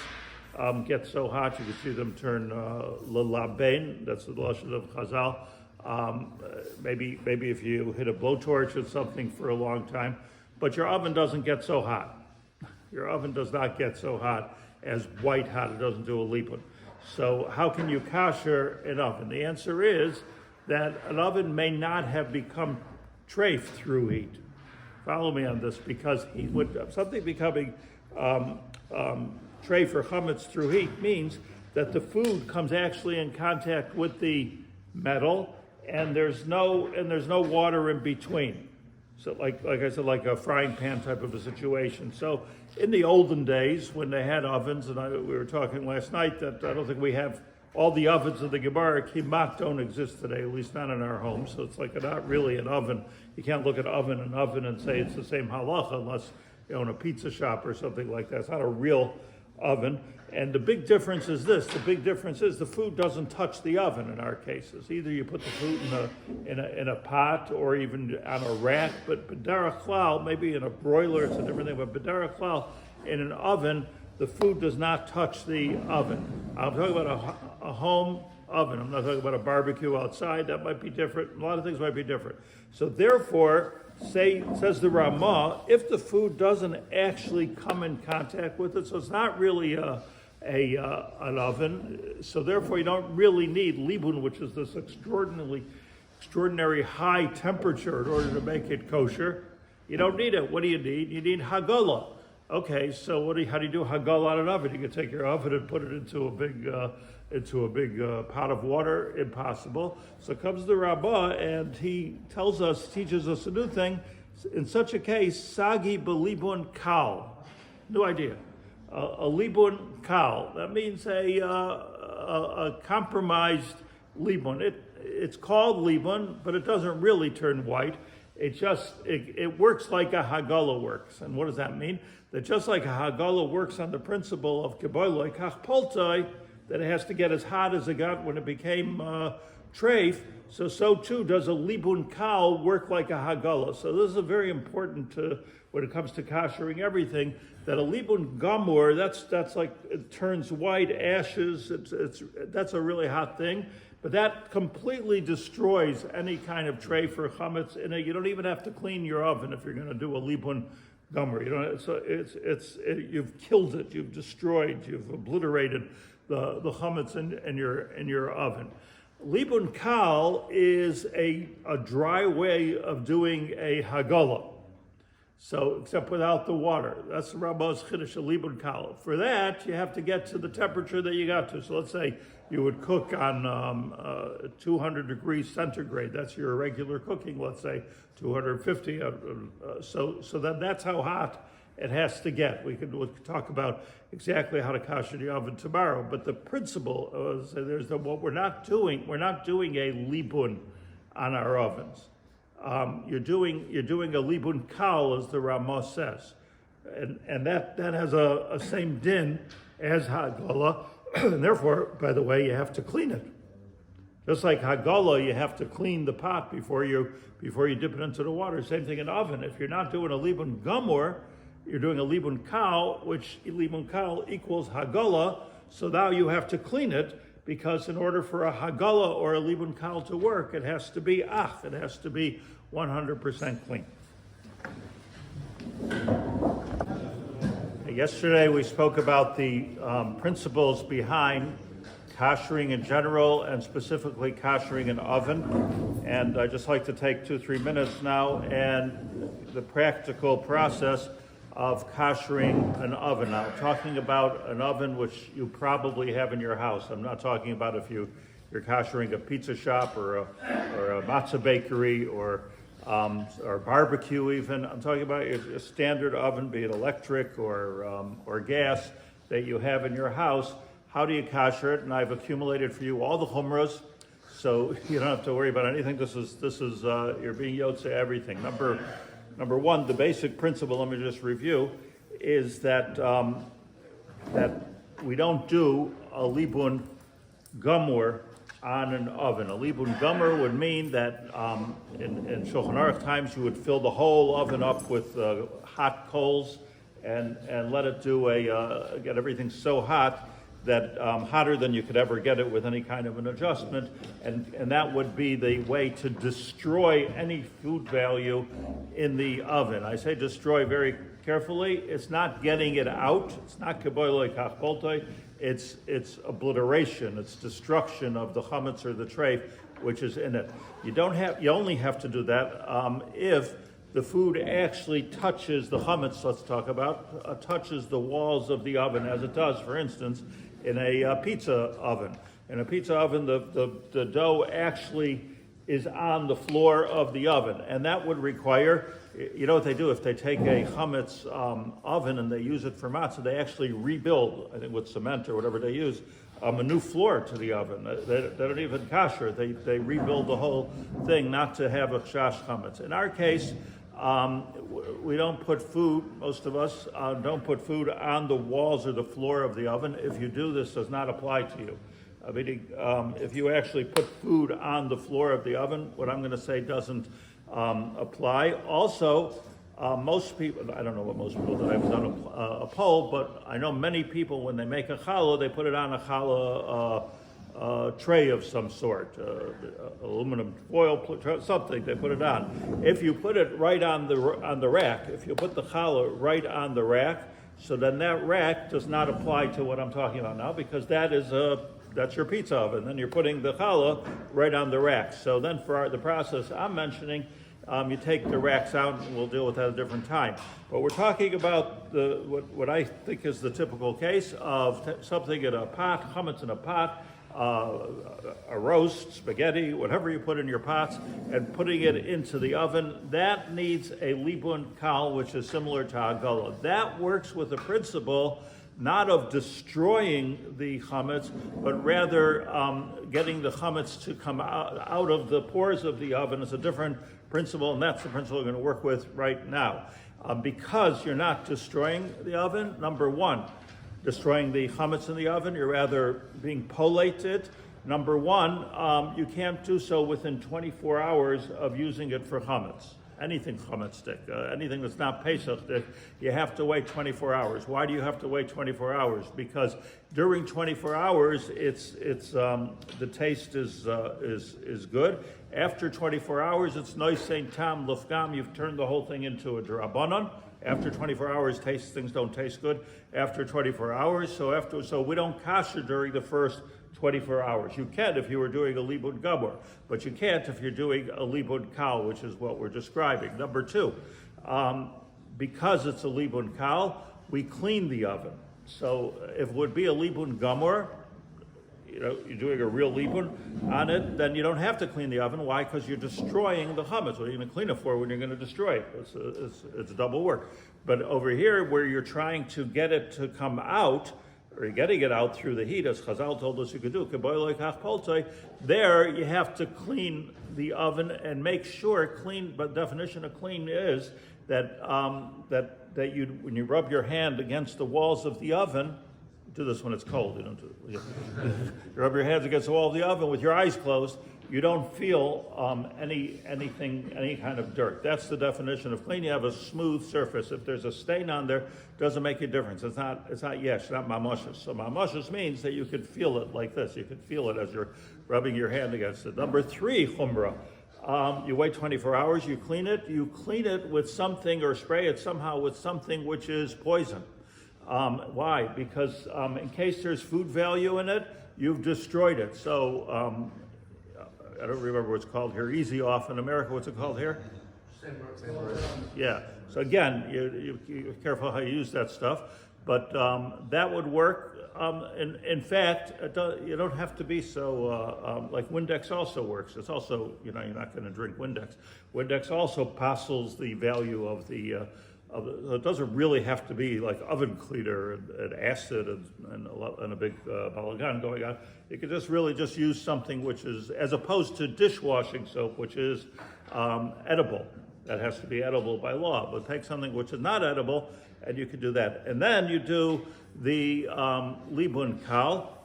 get so hot you can see them turn lelaben. That's the lashon of Chazal. Maybe if you hit a blowtorch or something for a long time, but your oven doesn't get so hot. Your oven does not get so hot as white hot. It doesn't do a lipun. So how can you kasher an oven? The answer is that an oven may not have become treif through heat. Follow me on this, because something becoming treif or chametz through heat means that the food comes actually in contact with the metal, and there's no water in between. So like I said, like a frying pan type of a situation. So in the olden days when they had ovens, and we were talking last night that I don't think we have all the ovens of the Gemara Kimat don't exist today, at least not in our homes. So it's like not really an oven. You can't look at oven and say it's the same halacha unless you own a pizza shop or something like that. It's not a real oven. And the big difference is this. The big difference is the food doesn't touch the oven in our cases. Either you put the food in a pot or even on a rack, but b'derech klal, maybe in a broiler, it's a different thing, but b'derech klal, in an oven, the food does not touch the oven. I'm talking about a home oven. I'm not talking about a barbecue outside. That might be different. A lot of things might be different. So therefore, says the Ramah, if the food doesn't actually come in contact with it, so it's not really an oven, so therefore you don't really need libun, which is this extraordinary high temperature in order to make it kosher. You don't need it. What do you need? You need hagolah. Okay, so how do you do hagolah on an oven? You can take your oven and put it into a big pot of water. Impossible. So comes the Rabbah and he teaches us a new thing. In such a case, sagi belibun kal. New idea. A libun kal. That means a compromised libun. It's called libun, but it doesn't really turn white. It works like a hagala works. And what does that mean? That just like a hagala works on the principle of kiboiloi kach poltai, that it has to get as hot as it got when it became treif, so too does a libun kal work like a hagala. So this is very important when it comes to kashering everything, that a libun gamur, that's like, it turns white, ashes, that's a really hot thing, but that completely destroys any kind of treif or chametz in it. You don't even have to clean your oven if you're going to do a libun gamur. You know, so you've killed it, you've destroyed, you've obliterated the chametz in your oven. Libun kal is a dry way of doing a hagala. So, except without the water. That's the Rabbah's chiddush, a libun kal. For that, you have to get to the temperature that you got to. So let's say you would cook on 200 degrees centigrade. That's your regular cooking, let's say 250. So that's how hot it has to get. We could talk about exactly how to kasher the oven tomorrow, but the principle is what we're not doing a libun on our ovens. You're doing a libun kal, as the Ramah says, and that has a same din as hagala, and therefore, by the way, you have to clean it. Just like hagala, you have to clean the pot before you dip it into the water. Same thing in oven. If you're not doing a libun gamur, you're doing a libun kal, which libun kal equals hagala, so now you have to clean it, because in order for a hagala or a libun kal to work, it has to be it has to be 100% clean. Yesterday we spoke about the principles behind kashering in general and specifically kashering an oven, and I'd just like to take 2-3 minutes now and the practical process of kashering an oven. Now, I'm talking about an oven which you probably have in your house. I'm not talking about if you're kashering a pizza shop or a matzah bakery or barbecue even. I'm talking about a standard oven, be it electric or gas, that you have in your house. How do you kasher it? And I've accumulated for you all the chumras, so you don't have to worry about anything. This is you're being yotze everything. Number one, the basic principle, let me just review, is that we don't do a libun gamur on an oven. A libun gomer would mean that in Shulchan Aruch times you would fill the whole oven up with hot coals and let it do get everything so hot that hotter than you could ever get it with any kind of an adjustment, and that would be the way to destroy any food value in the oven. I say destroy very carefully. It's not getting it out. It's not keboiloi kach boltoi. It's obliteration. It's destruction of the chametz or the treif which is in it. You only have to do that if the food actually touches the chametz. Let's talk about touches the walls of the oven, as it does, for instance, in a pizza oven. In a pizza oven, the dough actually is on the floor of the oven, and that would require, you know what they do, if they take a chametz oven and they use it for matzah, they actually rebuild, I think with cement or whatever they use, a new floor to the oven. They don't even kasher, they rebuild the whole thing not to have a chash chametz. In our case, we don't put food, most of us don't put food on the walls or the floor of the oven. If you do, this does not apply to you. I mean, if you actually put food on the floor of the oven, what I'm going to say doesn't apply. Also, most people, I don't know what most people do, I haven't done a poll, but I know many people, when they make a challah, they put it on a challah tray of some sort, aluminum foil, something, they put it on. If you put it right on the rack, if you put the challah right on the rack, so then that rack does not apply to what I'm talking about now, because that's your pizza oven. Then you're putting the challah right on the rack. So then for the process I'm mentioning, you take the racks out, and we'll deal with that at a different time. But we're talking about what I think is the typical case of something in a pot, chametz in a pot, a roast, spaghetti, whatever you put in your pots, and putting it into the oven. That needs a libun kal, which is similar to hagala. That works with the principle not of destroying the chametz, but rather getting the chametz to come out of the pores of the oven. Is a different principle, and that's the principle we're going to work with right now. Because you're not destroying the oven, number one, destroying the chametz in the oven, you're rather being polated. Number one, you can't do so within 24 hours of using it for chametz. Anything chametz stick, anything that's not Pesach stick, you have to wait 24 hours. Why do you have to wait 24 hours? Because during 24 hours, it's the taste is good. After 24 hours, it's noisein tam lufgam. You've turned the whole thing into a drabanan. After 24 hours, things don't taste good. After 24 hours, so we don't kasher during the first 24 hours. You can if you were doing a libud gabor, but you can't if you're doing a libud kal, which is what we're describing. Number two, because it's a libud kal, we clean the oven. So if it would be a libud gamor, you're doing a real libun on it, then you don't have to clean the oven. Why? Because you're destroying the chametz. What are you going to clean it for when you're going to destroy it? It's double work. But over here, where you're trying to get it to come out, or you're getting it out through the heat, as Chazal told us you could do, there you have to clean the oven and make sure clean. But definition of clean is that you, when you rub your hand against the walls of the oven. Do this when it's cold. You don't do it. You rub your hands against the wall of the oven with your eyes closed. You don't feel any kind of dirt. That's the definition of clean. You have a smooth surface. If there's a stain on there, it doesn't make a difference. It's not yesh, not mamashus. So mamashus means that you could feel it like this. You could feel it as you're rubbing your hand against it. Number three, chumrah. You wait 24 hours. You clean it. You clean it with something or spray it somehow with something which is poison. Why? Because in case there's food value in it, you've destroyed it. So I don't remember what it's called here. Easy off in America. What's it called here? Yeah. So again, you're careful how you use that stuff, but that would work. In fact, you don't have to be so like Windex also works. It's also, you're not going to drink Windex. Windex also passels the value of the. It doesn't really have to be like oven cleaner and acid and a big balagan going on. You could just use something which is, as opposed to dishwashing soap, which is edible. That has to be edible by law. But take something which is not edible, and you could do that. And then you do the libun kal.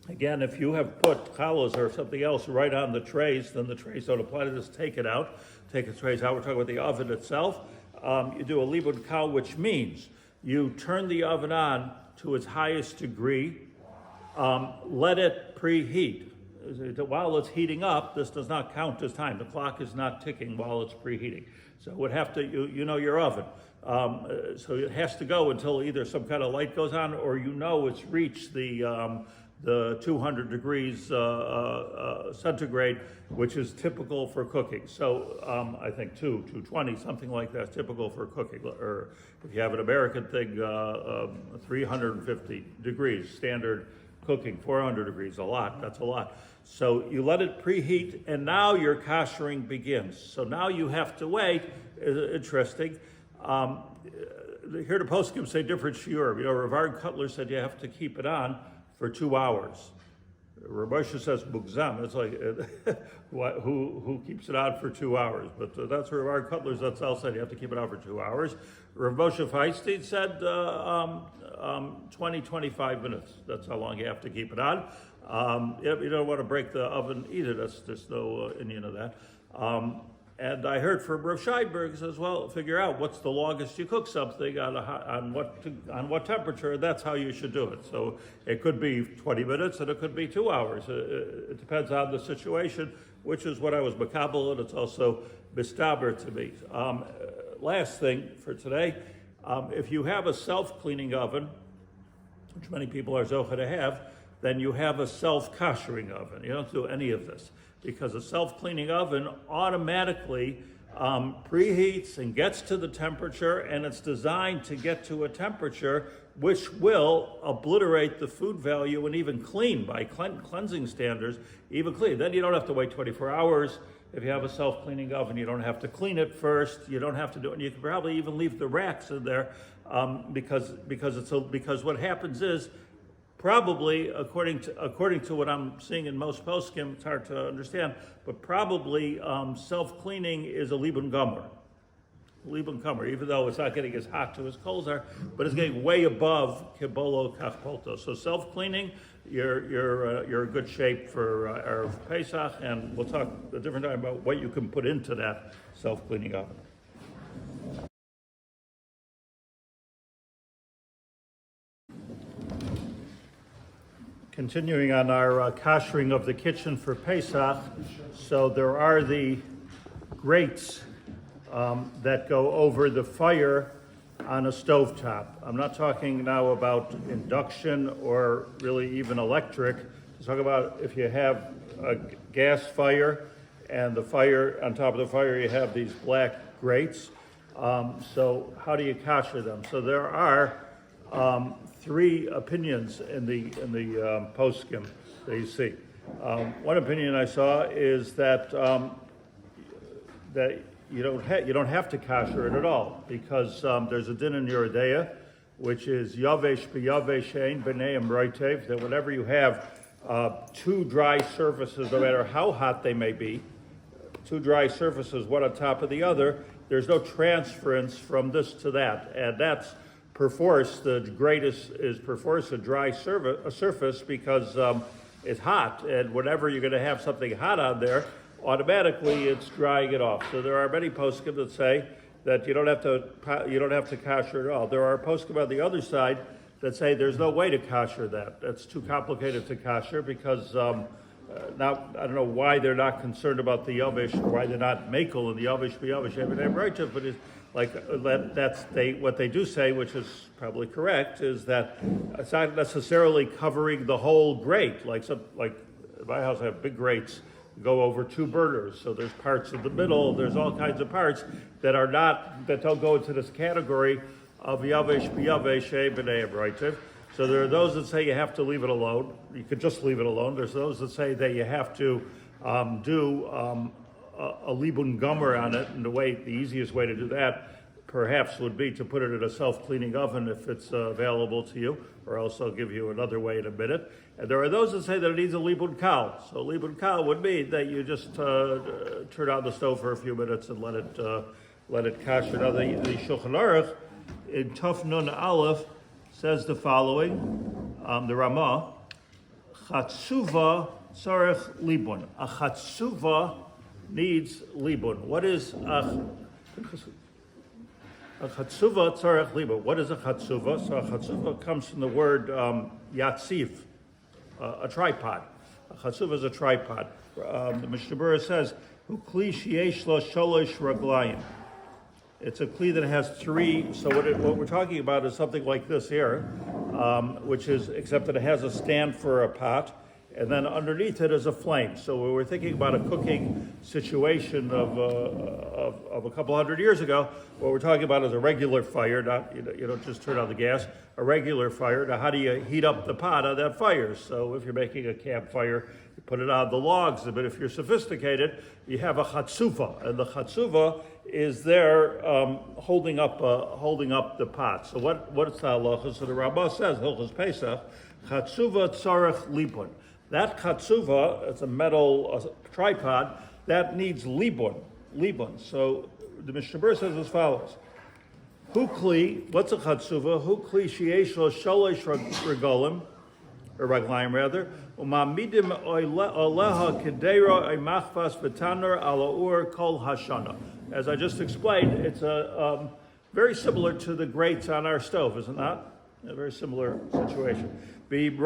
Again, if you have put challahs or something else right on the trays, then the trays don't apply to this. Take it out. Take the trays out. We're talking about the oven itself. You do a libun kal, which means you turn the oven on to its highest degree. Let it preheat. While it's heating up, this does not count as time. The clock is not ticking while it's preheating. So it would have to, you know your oven. So it has to go until either some kind of light goes on or you know it's reached the 200 degrees centigrade, which is typical for cooking. So I think 220, something like that is typical for cooking. Or if you have an American thing, 350 degrees, standard cooking, 400 degrees, that's a lot. So you let it preheat, and now your kashering begins. So now you have to wait. Interesting. Here the poskim say different shiur. Rav Cutler said you have to keep it on for 2 hours. Rav Moshe says mugzam. It's like who keeps it on for 2 hours? But that's Rav Cutler's. That's all said. You have to keep it on for 2 hours. Rav Moshe Feinstein said 20, 25 minutes. That's how long you have to keep it on. You don't want to break the oven either. There's no Indian of that. And I heard from Rav Scheinberg says, well, figure out what's the longest you cook something on what temperature. That's how you should do it. So it could be 20 minutes and it could be 2 hours. It depends on the situation, which is what I was makabel, and it's also mistaber to me. Last thing for today, if you have a self-cleaning oven, which many people are zocha to have, then you have a self-kashering oven. You don't do any of this, because a self-cleaning oven automatically preheats and gets to the temperature, and it's designed to get to a temperature which will obliterate the food value and even clean by cleansing standards, even clean. Then you don't have to wait 24 hours. If you have a self-cleaning oven, you don't have to clean it first. You don't have to do it. And you can probably even leave the racks in there because what happens is, probably, according to what I'm seeing in most poskim, it's hard to understand, but probably self-cleaning is a libun gomer. Libun gomer, even though it's not getting as hot to as coals are, but it's getting way above kibolo kachpolto. So self-cleaning, you're in good shape for Erev Pesach, and we'll talk a different time about what you can put into that self-cleaning oven. Continuing on our kashering of the kitchen for Pesach, so there are the grates that go over the fire on a stovetop. I'm not talking now about induction or really even electric. I'm talking about if you have a gas fire and the fire, on top of the fire you have these black grates. So how do you kasher them? So there are 3 opinions in the poskim that you see. One opinion I saw is that you don't have to kasher it at all, because there's a din in Yeridea, which is yavesh b'yavesh ein b'nei emroitev, that whenever you have 2 dry surfaces, no matter how hot they may be, 2 dry surfaces, one on top of the other, there's no transference from this to that, and that's perforce. The greatest is perforce a dry surface because it's hot, and whenever you're going to have something hot on there, automatically it's drying it off. So there are many poskim that say that you don't have to kasher at all. There are poskim on the other side that say there's no way to kasher that. That's too complicated to kasher, because now I don't know why they're not concerned about the yavish, or why they're not makel in the yavish b'yavish, but it's like what they do say, which is probably correct, is that it's not necessarily covering the whole grate. Like in my house, I have big grates go over 2 burners, so there's parts in the middle. There's all kinds of parts that don't go into this category of yavesh b'yavesh b'nei emroitev. So there are those that say you have to leave it alone. You could just leave it alone. There's those that say that you have to do a libun gomer on it, and the easiest way to do that perhaps would be to put it in a self-cleaning oven if it's available to you, or else I'll give you another way in a minute. And there are those that say that it needs a libun kal. So libun kal would mean that you just turn on the stove for a few minutes and let it kasher. Now the Shulchan Aruch in Tuf Nun Aleph says the following: the Ramah, Chatzuva tzarech libun. A chatzuva needs libun. What is a chatzuva tzarech libun? What is a chatzuva? So a chatzuva comes from the word yatziv, a tripod. A chatzuva is a tripod. The Mishnah Berurah says, "Ukli sheyesh lo sholosh raglayim." It's a kli that has three. So what we're talking about is something like this here, which is, except that it has a stand for a pot, and then underneath it is a flame. So when we're thinking about a cooking situation of a couple hundred years ago, what we're talking about is a regular fire. Not you don't just turn on the gas. A regular fire. Now, how do you heat up the pot on that fire? So if you're making a campfire, you put it on the logs. But if you're sophisticated, you have a chatzuva, and the chatzuva is there holding up the pot. So what's the halacha? So the Rabbah says, Hilchos Pesach, chatzuva tzarech libun. That chatzuva, it's a metal tripod, that needs libun. So the Mishnah Berurah says as follows. Hukli, what's a chatzuva? Hukli sheyesh lo sholosh regolim, or raglayim rather, umamidim oleha kedera machvas v'tanur ala kol hashana. As I just explained, it's very similar to the grates on our stove, isn't that? A very similar situation. And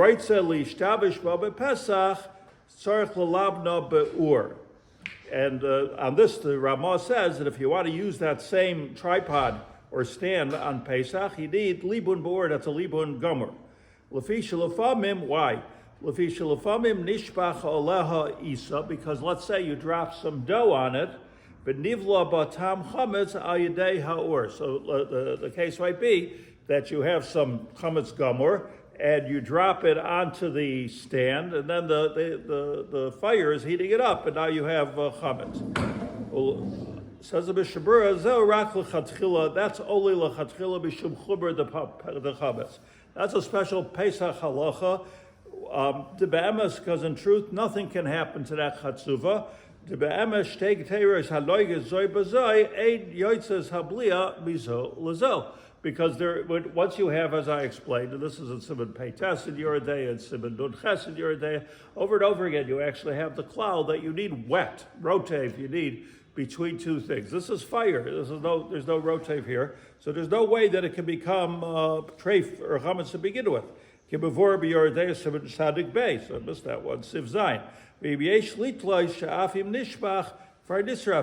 on this, the Ramah says that if you want to use that same tripod or stand on Pesach, you need libun b'or, that's a libun gomer. Why? Because let's say you drop some dough on it, but nivla batam chametz al yedei ha'or. So the case might be that you have some chametz gomer and you drop it onto the stand, and then the fire is heating it up, and now you have chametz. Well, says the Mishnah Berurah, zeh rak lechatchila. That's only lechatchila b'shum chuber the chametz. That's a special Pesach halacha. Because in truth, nothing can happen to that chatzuva. Because once you have, as I explained, and this is in Siman Pei Tes in your day, and Siman Nun Ches in your day, over and over again, you actually have the cloud that you need wet, rotav, you need between two things. This is fire. There's no rotav here, so there's no way that it can become treif or chametz to begin with. So I missed that one. Siv Zayin.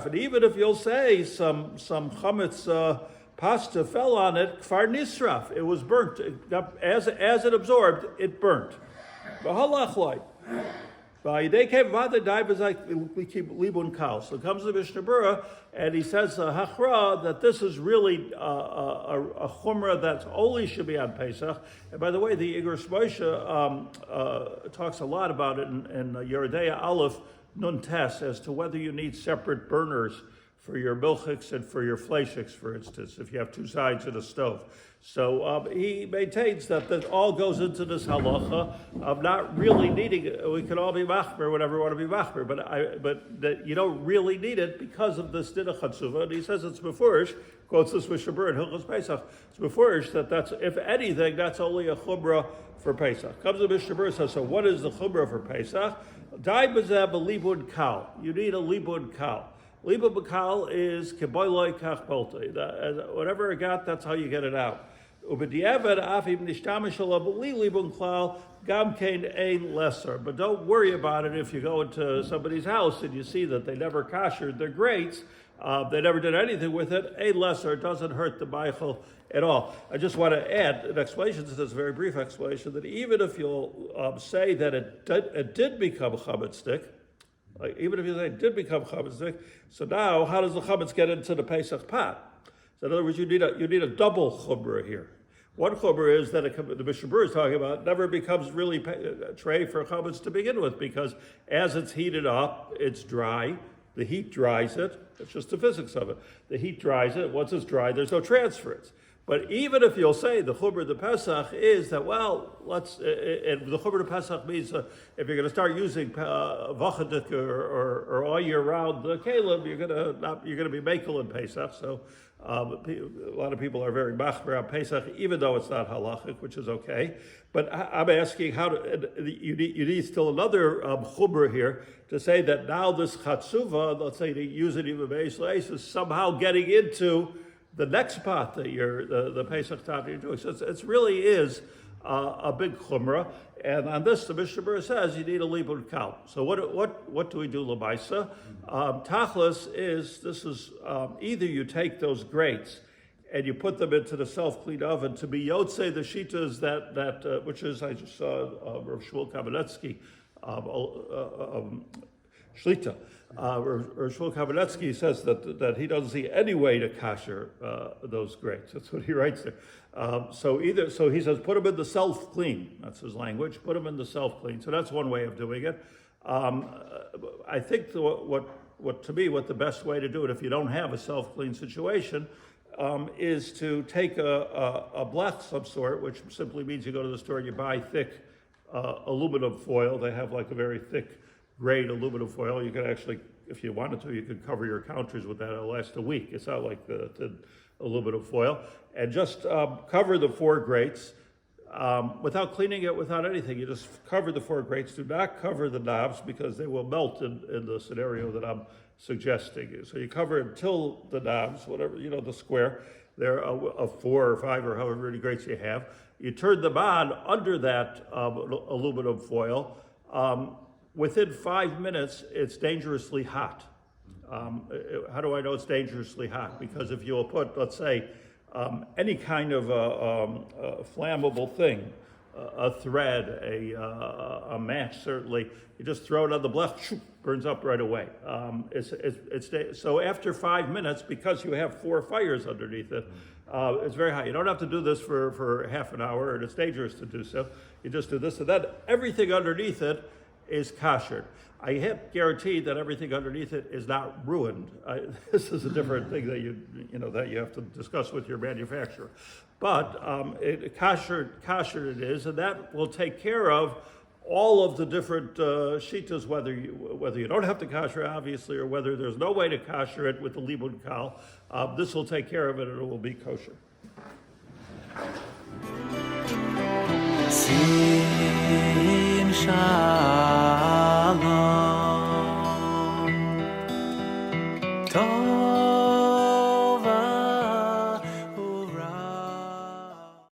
And even if you'll say some chametz pasta fell on it, kfar nisraf, it was burnt. As it absorbed, it burnt. So comes the Mishnah Berurah, and he says hachra that this is really a chumrah that only should be on Pesach. And by the way, the Igros Moshe talks a lot about it in Yeridea Aleph Nun Tes as to whether you need separate burners for your milchiks and for your fleishiks, for instance, if you have two sides of the stove. So he maintains that all goes into this halacha of not really needing it. We can all be machmer, whatever we want to be machmer, but that you don't really need it because of this din of chatzuva. And he says it's beforish, quotes this Mishnah Berurah in Hilchos Pesach, it's beforish that's, if anything, that's only a chumrah for Pesach. Comes the Mishnah Berurah, says, so what is the chumrah for Pesach? Dai b'zeh b'libud kal. You need a libud kal. Libud bakal is keboiloi kach boltei. Whatever it got, that's how you get it out. But don't worry about it if you go into somebody's house and you see that they never kashered their grates, they never did anything with it. A lesser doesn't hurt the beichel at all. I just want to add an explanation to this very brief explanation that even if you'll say that it did become a chametz stick, even if you say it did become chametz stick, so now how does the chametz get into the Pesach pot? So in other words, you need a double chumrah here. One chumrah is that the Mishnah Berurah is talking about never becomes really a tray for chametz to begin with, because as it's heated up, it's dry. The heat dries it. It's just the physics of it. The heat dries it. Once it's dry, there's no transference. But even if you'll say the Chumrah de Pesach is that, well, and the Chumrah de Pesach means if you're going to start using vachadik or all year round the kalim, you're going to be mekel in Pesach. So a lot of people are very machmer on Pesach, even though it's not halachic, which is okay. But I'm asking you need still another Chumrah here to say that now this chatzuva, let's say to use it even Beis is somehow getting into the next part that the Pesach time you're doing. So it really is a big chumrah. And on this, the Mishnah Berurah says you need a libud kal. So what do we do lemaisa? Tachlis is either you take those grates and you put them into the self-clean oven to be yotze the shitas that which is I just saw Rav Shmuel Kamenetsky Shlita. Or Shmuel Kamenetsky says that he doesn't see any way to kasher those grates. That's what he writes there. So he says put them in the self-clean. That's his language. Put them in the self-clean. So that's one way of doing it. I think what the best way to do it if you don't have a self-clean situation is to take a blech of some sort, which simply means you go to the store and you buy thick aluminum foil. They have like a very thick grade aluminum foil. You could actually, if you wanted to, you could cover your counters with that. It'll last a week. It's not like the aluminum foil. And just cover the 4 grates without cleaning it, without anything. You just cover the 4 grates. Do not cover the knobs because they will melt in the scenario that I'm suggesting. So you cover until the knobs, whatever, the square, they're of 4 or 5 or however many grates you have. You turn them on under that aluminum foil. Within 5 minutes, it's dangerously hot. How do I know it's dangerously hot? Because if you'll put, let's say, any kind of flammable thing, a thread, a match, certainly, you just throw it on the blech, burns up right away. So after 5 minutes, because you have 4 fires underneath it, it's very hot. You don't have to do this for half an hour, and it's dangerous to do so. You just do this, and then everything underneath it is kasher. I can't guarantee that everything underneath it is not ruined. This is a different thing that you have to discuss with your manufacturer. But kasher it is, and that will take care of all of the different shitas, whether you don't have to kasher, obviously, or whether there's no way to kasher it with the libud kal. This will take care of it, and it will be kosher. Sim